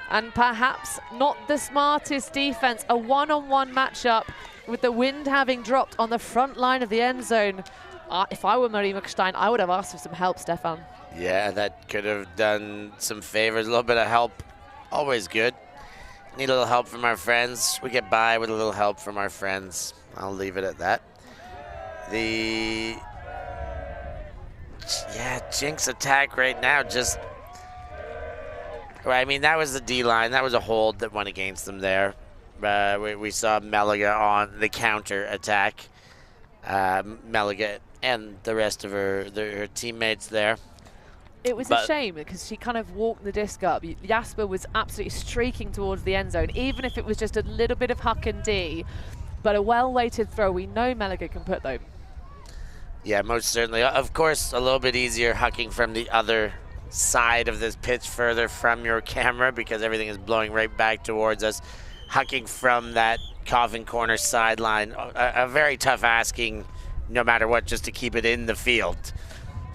And perhaps not the smartest defense. A one-on-one matchup with the wind having dropped on the front line of the end zone. If I were Marie Muckstein, I would have asked for some help, Stefan. Yeah, that could have done some favors. A little bit of help, always good. Need a little help from our friends. We get by with a little help from our friends. I'll leave it at that. jinX attack right now just... I mean, that was the D-line. That was a hold that went against them there. We saw Melika on the counter attack. Melika and the rest of her teammates there. It was a shame because she kind of walked the disc up. Jasper was absolutely streaking towards the end zone, even if it was just a little bit of huck and D. But a well-weighted throw, we know Melika can put though. Yeah, most certainly. Of course, a little bit easier hucking from the other side of this pitch further from your camera because everything is blowing right back towards us. Hucking from that coffin corner sideline, a very tough asking no matter what, just to keep it in the field.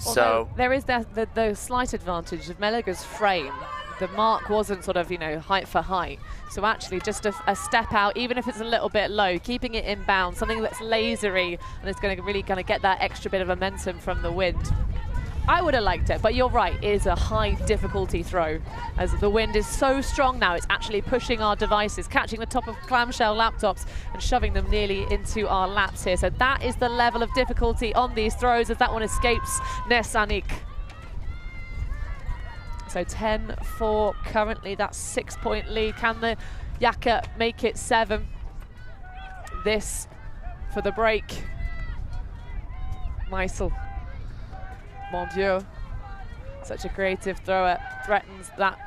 Although there is the slight advantage of Melika's frame. The mark wasn't sort of, you know, height for height. So actually just a step out, even if it's a little bit low, keeping it inbound, something that's lasery, and it's going to really kind of get that extra bit of momentum from the wind. I would have liked it, but you're right, it is a high difficulty throw. As the wind is so strong now, it's actually pushing our devices, catching the top of clamshell laptops and shoving them nearly into our laps here. So that is the level of difficulty on these throws as that one escapes Nesanik. So 10-4 currently, that 6-point lead. Can the Yaka make it 7? This for the break. Meisel. Mon Dieu, such a creative thrower, threatens that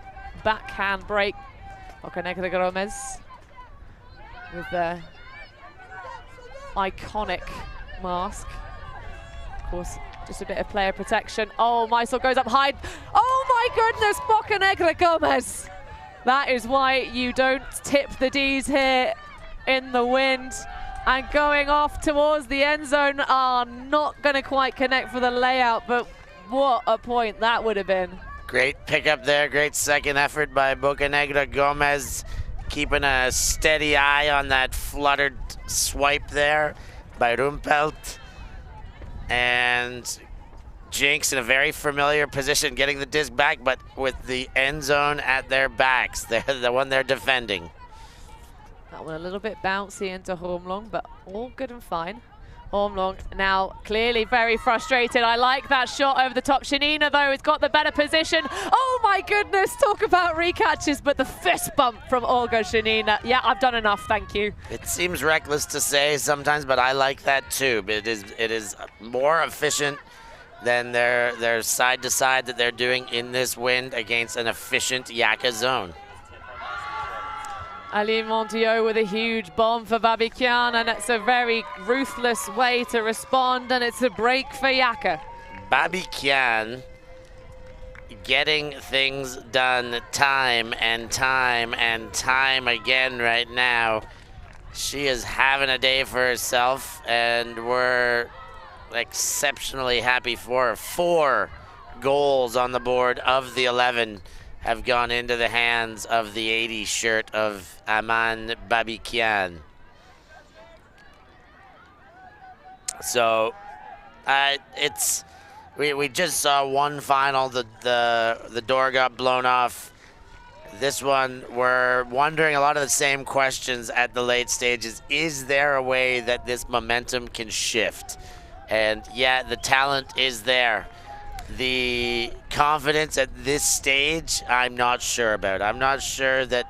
backhand break. Bocanegra Gomez with the iconic mask. Of course, just a bit of player protection. Oh, Meisel goes up high. Oh my goodness, Bocanegra Gomez. That is why you don't tip the Ds here in the wind. And going off towards the end zone are not going to quite connect for the layout, but what a point that would have been. Great pickup there, great second effort by Bocanegra Gomez, keeping a steady eye on that fluttered swipe there by Rumpelt. And jinX in a very familiar position, getting the disc back, but with the end zone at their backs. They're the one they're defending. That one a little bit bouncy into Hormlong, but all good and fine. Hormlong now clearly very frustrated. I like that shot over the top. Shanina, though, has got the better position. Oh, my goodness. Talk about recatches, but the fist bump from Olga Shanina. Yeah, I've done enough. Thank you. It seems reckless to say sometimes, but I like that, too. It is more efficient than their side-to-side that they're doing in this wind against an efficient Yaka zone. Ali Montiot with a huge bomb for Babikian, and it's a very ruthless way to respond, and it's a break for Yaka. Babikian getting things done time and time and time again right now. She is having a day for herself, and we're exceptionally happy for her. 4 goals on the board of the 11 have gone into the hands of the 80 shirt of Aman Babikian. So we just saw one final. The door got blown off. This one, we're wondering a lot of the same questions at the late stages. Is there a way that this momentum can shift? And yeah, the talent is there. The confidence at this stage, I'm not sure about. I'm not sure that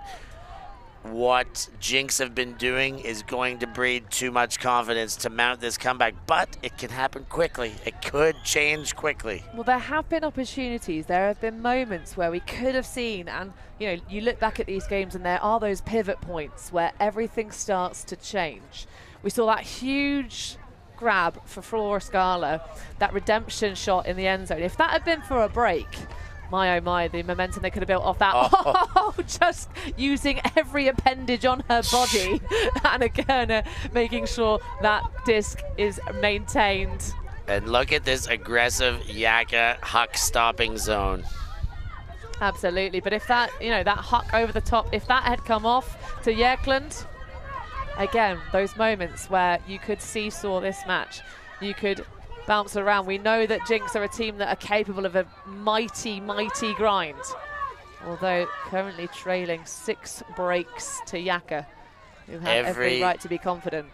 what jinX have been doing is going to breed too much confidence to mount this comeback, but it can happen quickly. It could change quickly. Well, there have been opportunities. There have been moments where we could have seen, and you know, you look back at these games and there are those pivot points where everything starts to change. We saw that huge grab for Flora Scala, that redemption shot in the end zone. If that had been for a break, my oh my, the momentum they could have built off that. Oh, just using every appendage on her body. Anna Gerner making sure that disc is maintained. And look at this aggressive Yaka huck stopping zone. Absolutely, but if that, you know, that huck over the top, if that had come off to Yerkland, again, those moments where you could seesaw this match, you could bounce around. We know that jinX are a team that are capable of a mighty, mighty grind. Although currently trailing 6 breaks to Yaka, who have every right to be confident.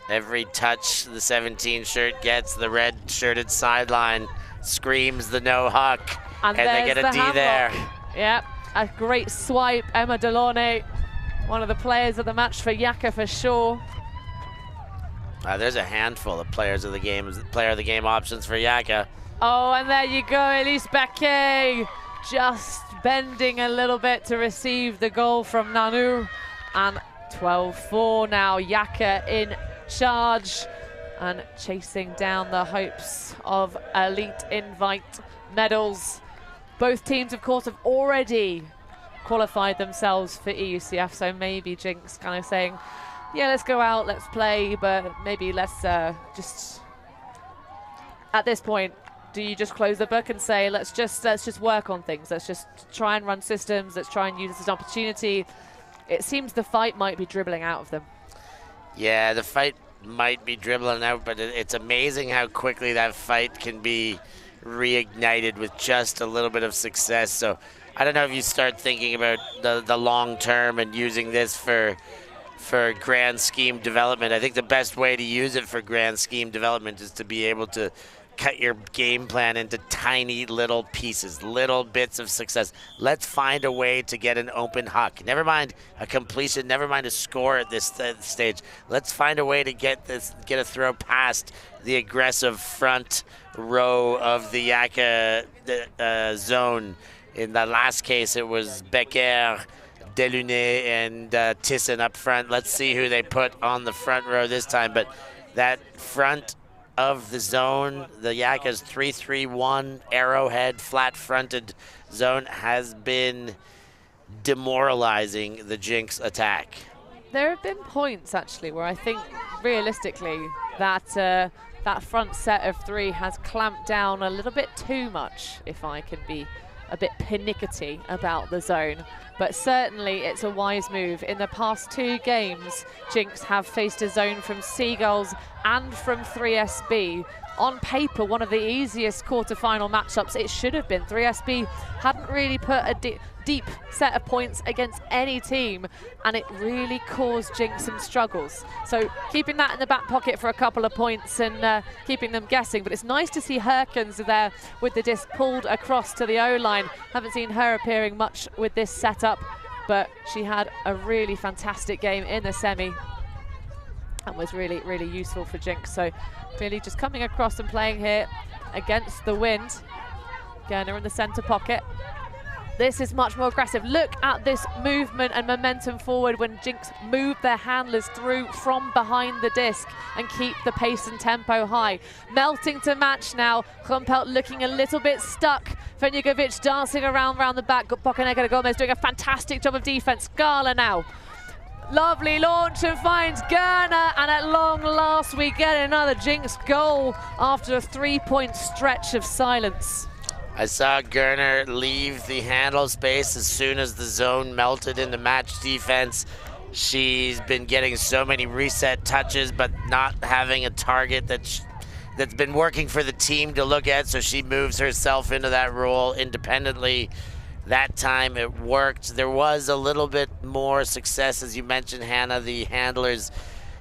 Every touch the 17 shirt gets, the red shirted sideline screams the no huck, and they get a D there. Yep, a great swipe. Emma Delaunay, one of the players of the match for Yaka for sure. There's a handful of player of the game options for Yaka. Oh, and there you go, Elise Baquet just bending a little bit to receive the goal from Nanu. And 12-4 now, Yaka in charge and chasing down the hopes of elite invite medals. Both teams, of course, have already qualified themselves for EUCF, so maybe jinX kind of saying, yeah, let's go out, let's play, but maybe let's just, at this point, do you just close the book and say, let's just work on things, let's just try and run systems, let's try and use this as an opportunity. It seems the fight might be dribbling out of them. Yeah, the fight might be dribbling out, but it's amazing how quickly that fight can be reignited with just a little bit of success. So I don't know if you start thinking about the long term and using this for grand scheme development. I think the best way to use it for grand scheme development is to be able to cut your game plan into tiny little pieces, little bits of success. Let's find a way to get an open huck. Never mind a completion, never mind a score at this stage. Let's find a way to get a throw past the aggressive front row of the Yaka zone. In the last case, it was Becker, Delaunay, and Thyssen up front. Let's see who they put on the front row this time. But that front of the zone, the Yaka's 3-3-1 arrowhead flat-fronted zone has been demoralizing the jinX attack. There have been points actually where I think realistically that that front set of 3 has clamped down a little bit too much, if I can be a bit pernickety about the zone. But certainly it's a wise move. In the past 2 games, jinX have faced a zone from Seagulls and from 3SB. On paper, one of the easiest quarterfinal matchups it should have been. 3SB hadn't really put a deep set of points against any team, and it really caused jinX some struggles. So keeping that in the back pocket for a couple of points and keeping them guessing. But it's nice to see Herkens there with the disc pulled across to the O-line. Haven't seen her appearing much with this setup, but she had a really fantastic game in the semi and was really, really useful for jinX. So clearly just coming across and playing here against the wind. Gerner in the center pocket. This is much more aggressive. Look at this movement and momentum forward when jinX move their handlers through from behind the disc and keep the pace and tempo high. Melting to match now. Rumpelt looking a little bit stuck. Fenjugovic dancing around the back. Bocanega Gomez doing a fantastic job of defense. Scala now. Lovely launch and finds Gerner, and at long last we get another jinX goal after a 3-point stretch of silence. I saw Gerner leave the handle space as soon as the zone melted into match defense. She's been getting so many reset touches, but not having a target that's been working for the team to look at, so she moves herself into that role independently. that time it worked. There was a little bit more success, as you mentioned, Hannah, the handlers,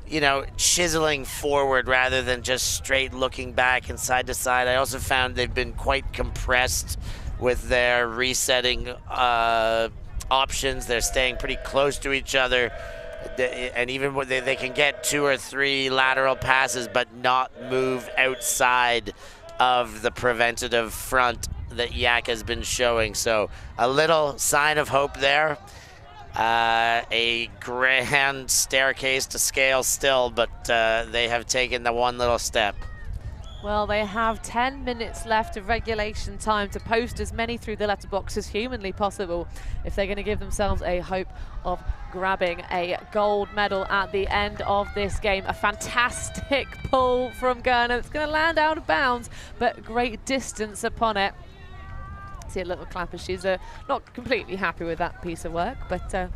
you know, chiseling forward rather than just straight looking back and side to side. I also found they've been quite compressed with their resetting options. They're staying pretty close to each other, and even when they can get 2 or 3 lateral passes but not move outside of the preventative front that Yaka has been showing. So a little sign of hope there. A grand staircase to scale still, but they have taken the one little step. Well, they have 10 minutes left of regulation time to post as many through the letterbox as humanly possible if they're going to give themselves a hope of grabbing a gold medal at the end of this game. A fantastic pull from Gerner. It's going to land out of bounds, but great distance upon it. See a little clap as she's not completely happy with that piece of work, but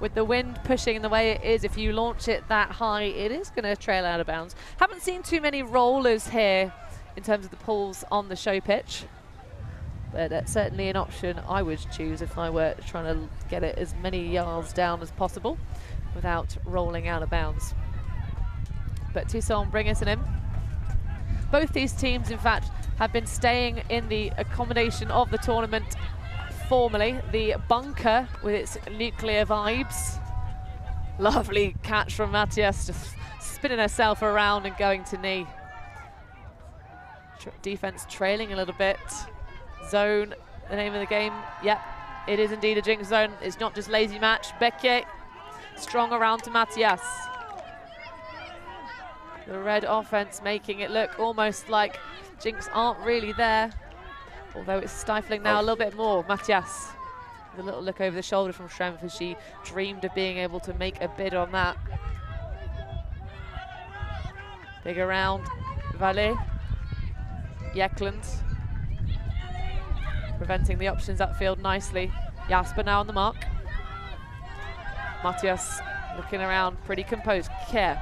with the wind pushing in the way it is, if you launch it that high, it is going to trail out of bounds. Haven't seen too many rollers here in terms of the pulls on the show pitch, but certainly an option I would choose if I were trying to get it as many yards down as possible without rolling out of bounds. But Toussaint bringing it in. Both these teams, in fact, have been staying in the accommodation of the tournament formally. The bunker with its nuclear vibes. Lovely catch from Matthias, just spinning herself around and going to knee. Defense trailing a little bit. Zone, the name of the game. Yep, it is indeed a jinx zone. It's not just lazy match. Becky, strong around to Matthias. The red offense making it look almost like jinx aren't really there, although it's stifling now a little bit more. Matthias, with a little look over the shoulder from Strempf as she dreamed of being able to make a bid on that. Big around, Valet, Yekland, preventing the options upfield nicely. Jasper now on the mark. Matthias looking around, pretty composed. Care.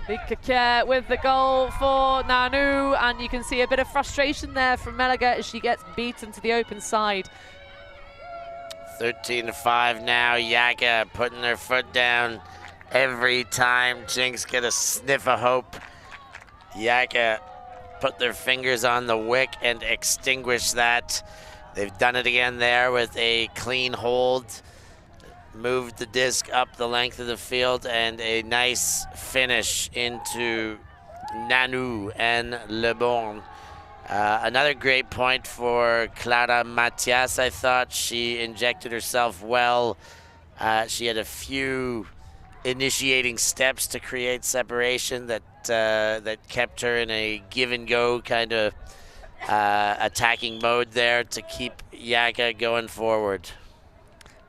Yaka with the goal for Nanu, and you can see a bit of frustration there from Melaga as she gets beaten to the open side. 13-5 now. Yaka putting their foot down every time Jinx get a sniff of hope. Yaka put their fingers on the wick and extinguish that. They've done it again there with a clean hold. Moved the disc up the length of the field, and a nice finish into Nanu and Le Bon. Another great point for Clara Matias. I thought she injected herself well. She had a few initiating steps to create separation that kept her in a give and go kind of attacking mode there to keep Yaka going forward.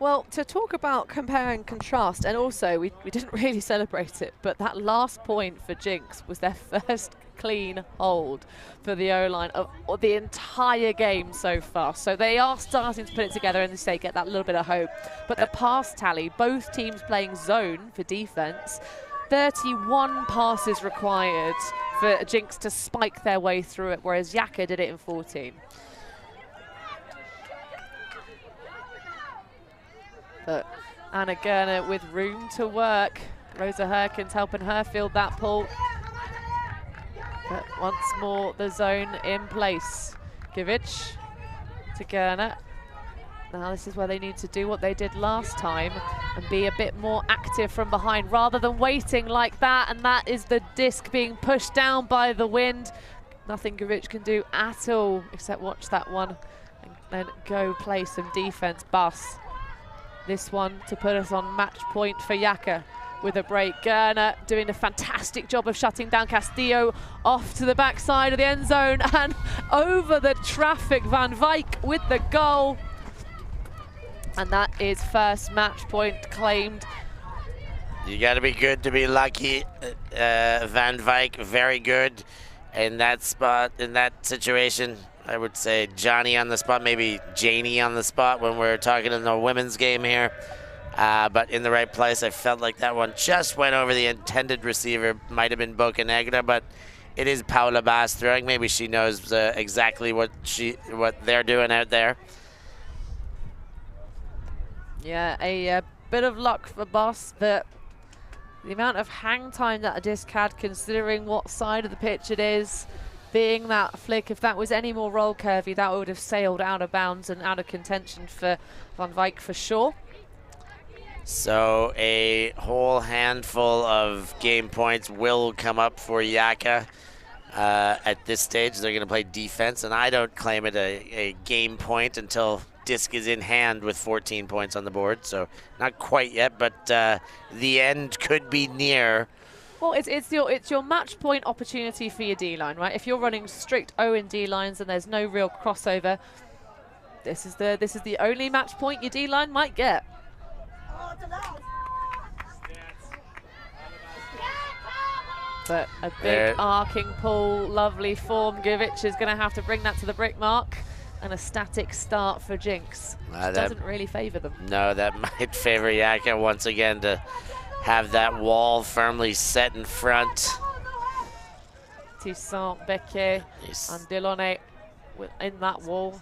Well, to talk about compare and contrast, and also we didn't really celebrate it, but that last point for Jinx was their first clean hold for the O-line of the entire game so far. So they are starting to put it together and they get that little bit of hope. But the pass tally, both teams playing zone for defense, 31 passes required for Jinx to spike their way through it, whereas Yaka did it in 14. But Anna Gerner with room to work. Rosa Herkins helping her field that pull. But once more, the zone in place. Givic to Gerner. Now this is where they need to do what they did last time and be a bit more active from behind rather than waiting like that. And that is the disc being pushed down by the wind. Nothing Givic can do at all except watch that one and then go play some defense. Bus. This one to put us on match point for Yaka with a break. Gerner doing a fantastic job of shutting down Castillo off to the backside of the end zone and over the traffic. Van Wyk with the goal. And that is first match point claimed. You got to be good to be lucky. Van Wyk, very good in that spot, in that situation. I would say Johnny on the spot, maybe Janie on the spot when we're talking in the women's game here. But in the right place. I felt like that one just went over the intended receiver. Might have been Bocanegra, but it is Paula Bass throwing. Maybe she knows exactly what they're doing out there. Yeah, a bit of luck for Boss, but the amount of hang time that a disc had, considering what side of the pitch it is, being that flick, if that was any more roll curvy, that would have sailed out of bounds and out of contention for Van Wijk for sure. So a whole handful of game points will come up for Yaka. At this stage, they're going to play defense, and I don't claim it a game point until disc is in hand with 14 points on the board. So not quite yet, but the end could be near. Well, it's your match point opportunity for your D-line, right? If you're running strict O and D lines and there's no real crossover, this is the only match point your D-line might get. But a big arcing pull, lovely form. Givic is going to have to bring that to the brick mark, and a static start for jinX. Doesn't really favour them. No, that might favour Yaka once again to have that wall firmly set in front. Tissot, Becquet, and Delaunay in that wall.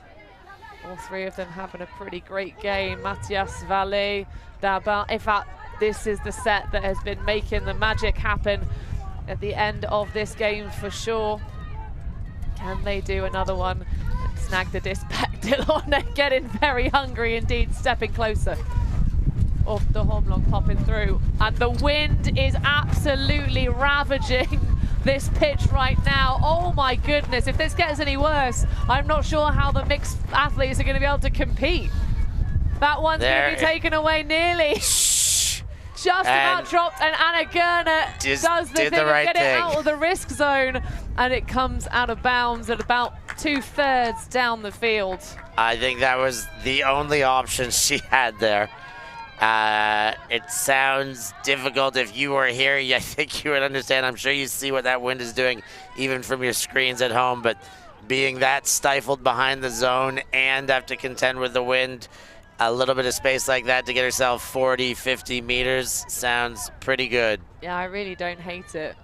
All three of them having a pretty great game. Mathias, Valet, Daban. In fact, this is the set that has been making the magic happen at the end of this game for sure. Can they do another one? Snag the disc back. Delaunay getting very hungry indeed, stepping closer. Off the Homlong popping through, and the wind is absolutely ravaging this pitch right now. Oh my goodness, if this gets any worse, I'm not sure how the mixed athletes are going to be able to compete. That one's going to be taken away nearly. Just about dropped, and Anna Gerner does the thing of get it out of the risk zone, and it comes out of bounds at about 2/3 down the field. I think that was the only option she had there. It sounds difficult. If you were here, I think you would understand. I'm sure you see what that wind is doing, even from your screens at home. But being that stifled behind the zone and have to contend with the wind, a little bit of space like that to get herself 40, 50 meters sounds pretty good. Yeah, I really don't hate it.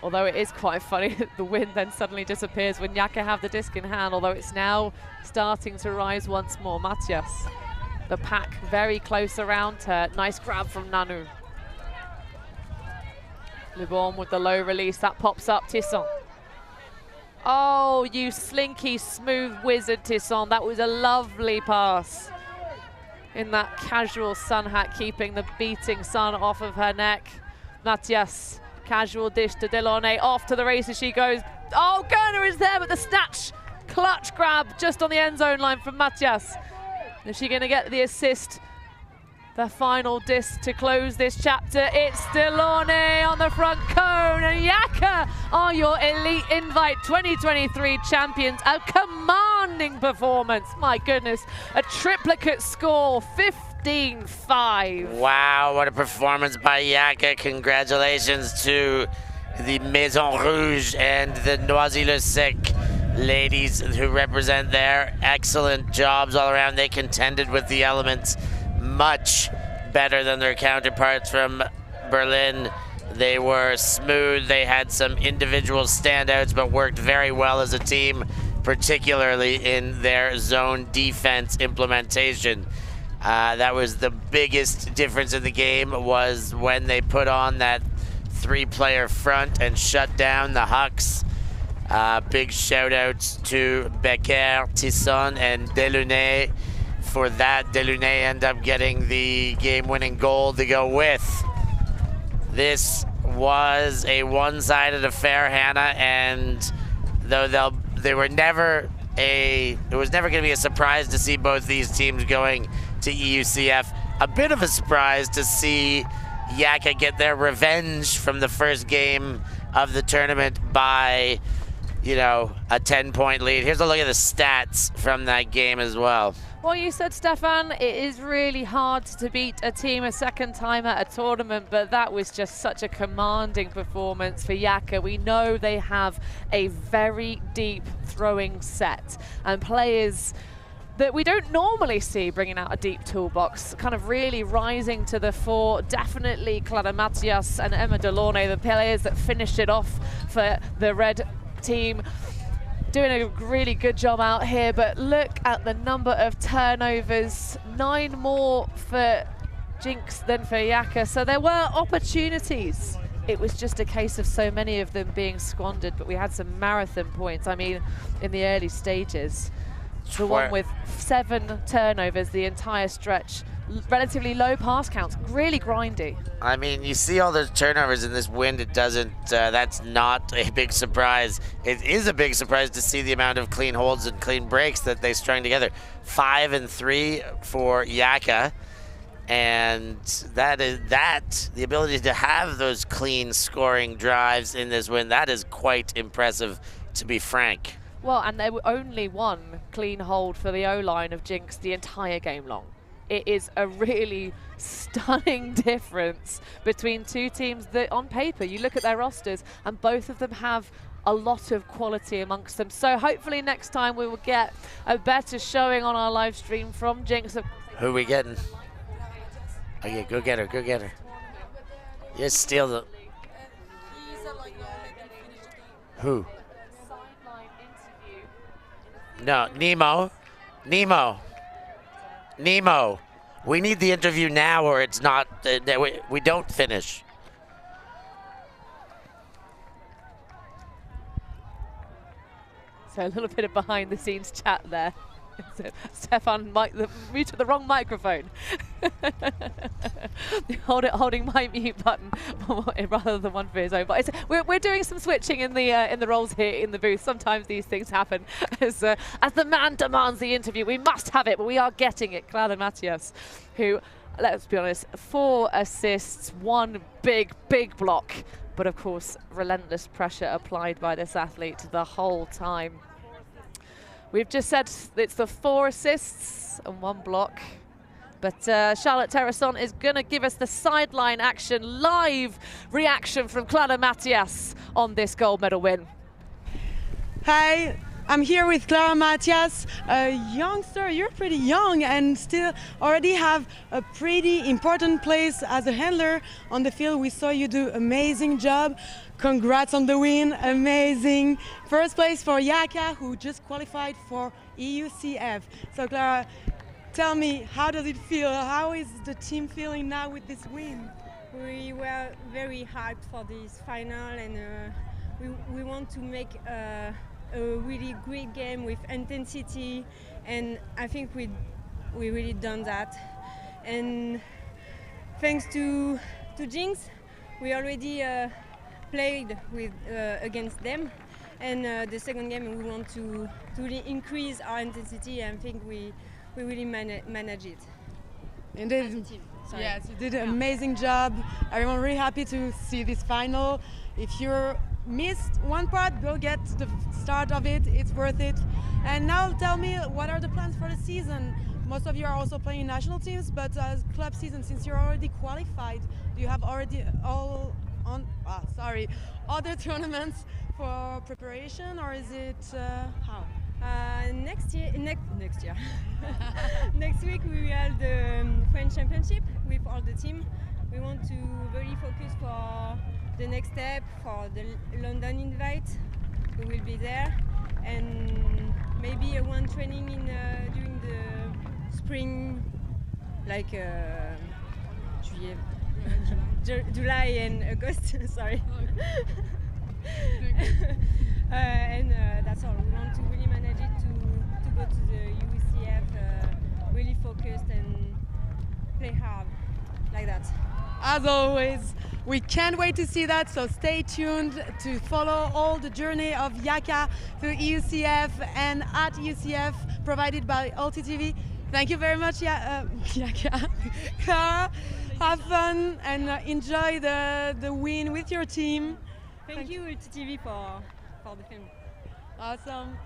Although it is quite funny that the wind then suddenly disappears when Yaka have the disc in hand, although it's now starting to rise once more. Mathias. The pack very close around her. Nice grab from Nanu. Le Bon with the low release. That pops up. Tisson. Oh, you slinky, smooth wizard, Tisson. That was a lovely pass. In that casual sun hat, keeping the beating sun off of her neck. Mathias, casual dish to Delaunay. Off to the races she goes. Oh, Gerner is there, but the snatch. Clutch grab just on the end zone line from Mathias. Is she going to get the assist? The final disc to close this chapter. It's Delaunay on the front cone, and Yaka are your Elite Invite 2023 champions. A commanding performance. My goodness, a triplicate score, 15-5. Wow, what a performance by Yaka. Congratulations to the Maison Rouge and the Noisy-le-Sec ladies who represent there. Excellent jobs all around. They contended with the elements much better than their counterparts from Berlin. They were smooth. They had some individual standouts, but worked very well as a team, particularly in their zone defense implementation. That was the biggest difference in the game, was when they put on that 3-player front and shut down the Hucks. Big shout outs to Becker, Tisson, and Delaunay for that. Delaunay ended up getting the game-winning goal to go with. This was a one-sided affair, Hannah, and though it was never going to be a surprise to see both these teams going to EUCF. A bit of a surprise to see Yaka get their revenge from the first game of the tournament by, you know, a 10-point lead. Here's a look at the stats from that game as well. Well, you said, Stefan, it is really hard to beat a team a second time at a tournament, but that was just such a commanding performance for Yaka. We know they have a very deep throwing set and players that we don't normally see bringing out a deep toolbox, kind of really rising to the fore. Definitely Clara Mathias and Emma Delaunay, the players that finished it off for the red team. doing a really good job out here, but look at the number of turnovers, 9 more for jinX than for Yaka. So there were opportunities. It was just a case of so many of them being squandered, but we had some marathon points. I mean, in the early stages, the one with 7 turnovers the entire stretch, relatively low pass counts, really grindy. I mean, you see all those turnovers in this wind. It doesn't, that's not a big surprise. It is a big surprise to see the amount of clean holds and clean breaks that they strung together. 5 and 3 for Yaka. And the ability to have those clean scoring drives in this win, that is quite impressive, to be frank. Well, and there were only 1 clean hold for the O-line of jinX the entire game long. It is a really stunning difference between 2 teams that on paper, you look at their rosters and both of them have a lot of quality amongst them. So hopefully next time we will get a better showing on our live stream from jinX. Who are we getting? Oh yeah, go get her, go get her. Just steal the... Who? No, Nemo. We need the interview now or it's not, we don't finish. So a little bit of behind the scenes chat there. So Stefan muted the wrong microphone. holding my mute button rather than one for his own. But we're doing some switching in the roles here in the booth. Sometimes these things happen. As the man demands the interview, we must have it, but we are getting it. Clara Matias, who, let's be honest, 4 assists, 1 big block. But of course, relentless pressure applied by this athlete the whole time. We've just said it's the 4 assists and 1 block. But Charlotte Terrasson is going to give us the sideline action, live reaction from Clara Matias on this gold medal win. Hi, I'm here with Clara Matias, a youngster. You're pretty young and still already have a pretty important place as a handler on the field. We saw you do amazing job. Congrats on the win, amazing. First place for Yaka, who just qualified for EUCF. So Clara, tell me, how does it feel? How is the team feeling now with this win? We were very hyped for this final, and we want to make a really great game with intensity, and I think we really done that. And thanks to jinX, we already played with against them, and the second game we want to really increase our intensity, and I think we really manage it. Indeed. Yes, you did an amazing job. I'm really happy to see this final. If you missed one part, go get the start of it. It's worth it. And now tell me, what are the plans for the season? Most of you are also playing national teams, but as club season, since you're already qualified, do you have already other tournaments for preparation, or is it how? Next year. Next week we will have the French Championship with all the team. We want to really focus for the next step for the London invite. We will be there, and maybe one training in during the spring, like July and August. Sorry. And that's all. We want to really manage it to go to the EUCF, really focused and play hard, like that. As always, we can't wait to see that, so stay tuned to follow all the journey of Yaka through EUCF and at EUCF, provided by Ulti TV. Thank you very much, Yaka. Clara, have fun and enjoy the win with your team. Thank you, Ulti TV, for the film. Awesome.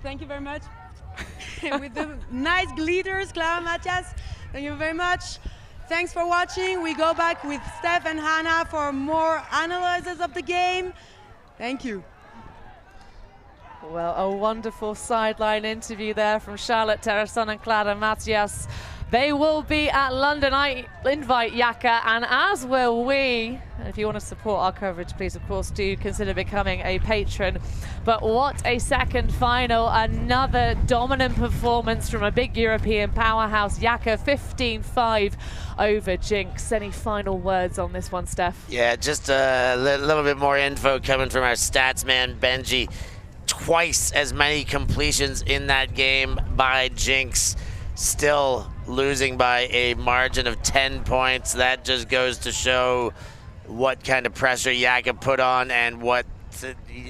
Thank you very much. With the nice glitters, Clara Matias, thank you very much. Thanks for watching. We go back with Steph and Hannah for more analysis of the game. Thank you. Well, a wonderful sideline interview there from Charlotte Terrasson and Clara Matias They will be at London. I invite Yaka, and as will we. And if you want to support our coverage, please, of course, do consider becoming a patron. But what a second final. Another dominant performance from a big European powerhouse. Yaka 15-5 over jinX. Any final words on this one, Steph? Yeah, just a little bit more info coming from our stats man, Benji. Twice as many completions in that game by jinX. Still losing by a margin of 10 points. That just goes to show what kind of pressure Yaka put on and what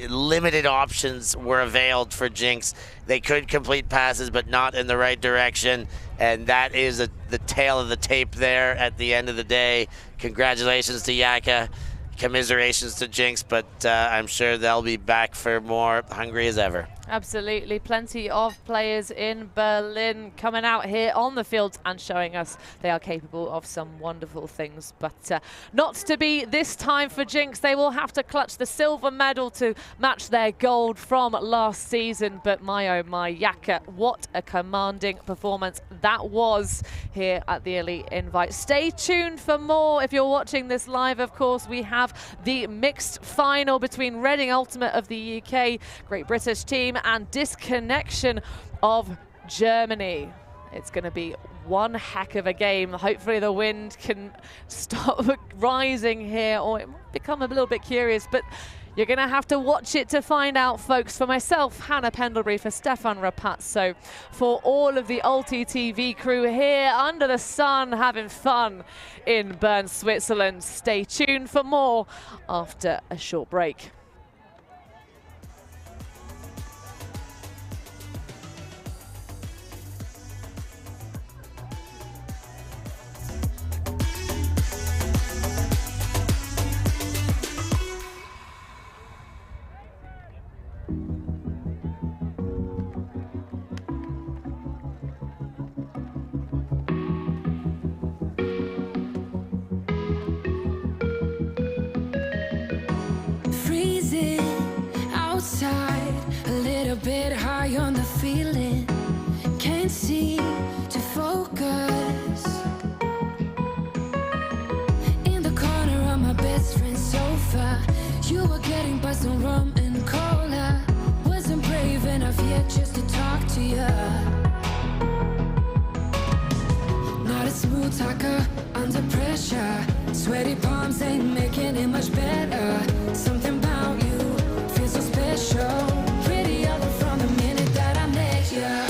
limited options were availed for jinX. They could complete passes, but not in the right direction. And that is the tail of the tape there at the end of the day. Congratulations to Yaka. Commiserations to jinX, but I'm sure they'll be back for more, hungry as ever. Absolutely. Plenty of players in Berlin coming out here on the fields and showing us they are capable of some wonderful things. But not to be this time for jinX. They will have to clutch the silver medal to match their gold from last season. But my oh my, Yaka, what a commanding performance that was here at the Elite Invite. Stay tuned for more. If you're watching this live, of course, we have the mixed final between Reading Ultimate of the UK, Great British team, and Disconnection of Germany. It's going to be one heck of a game. Hopefully the wind can stop rising here, or it might become a little bit curious, but you're going to have to watch it to find out, folks. For myself, Hannah Pendlebury, for Stefan Rapazzo, for all of the Ulti TV crew here under the sun, having fun in Bern, Switzerland. Stay tuned for more after a short break. A little bit high on the feeling, can't seem to focus. In the corner of my best friend's sofa, you were getting by some rum and cola. Wasn't brave enough yet just to talk to you. Not a smooth talker under pressure. Sweaty palms ain't making it much better. Something about you feels so special. Pretty other from the minute that I met you.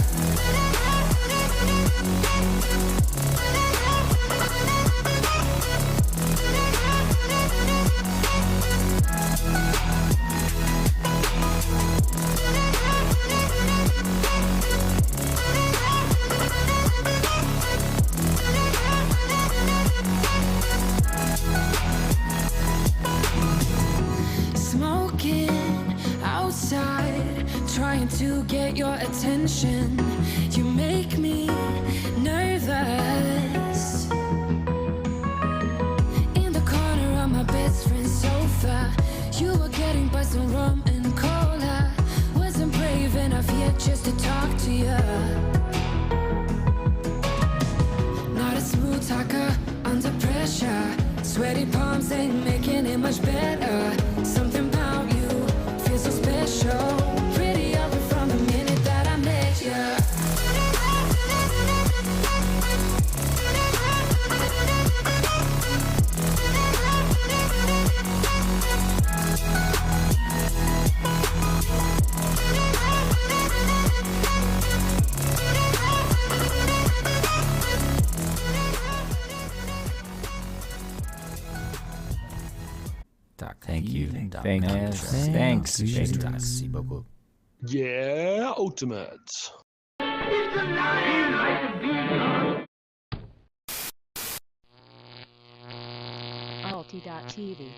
Smoking outside, trying to get your attention. You make me nervous. In the corner of my best friend's sofa, you were getting by some rum and cola. Wasn't brave enough yet just to talk to you. Not a smooth talker under pressure. Sweaty palms ain't making it much better. Something about you feels so special. Pretty other from the minute that I met you. Thank you. Thanks. Merci beaucoup. Yeah, Ultimate. Ulti TV.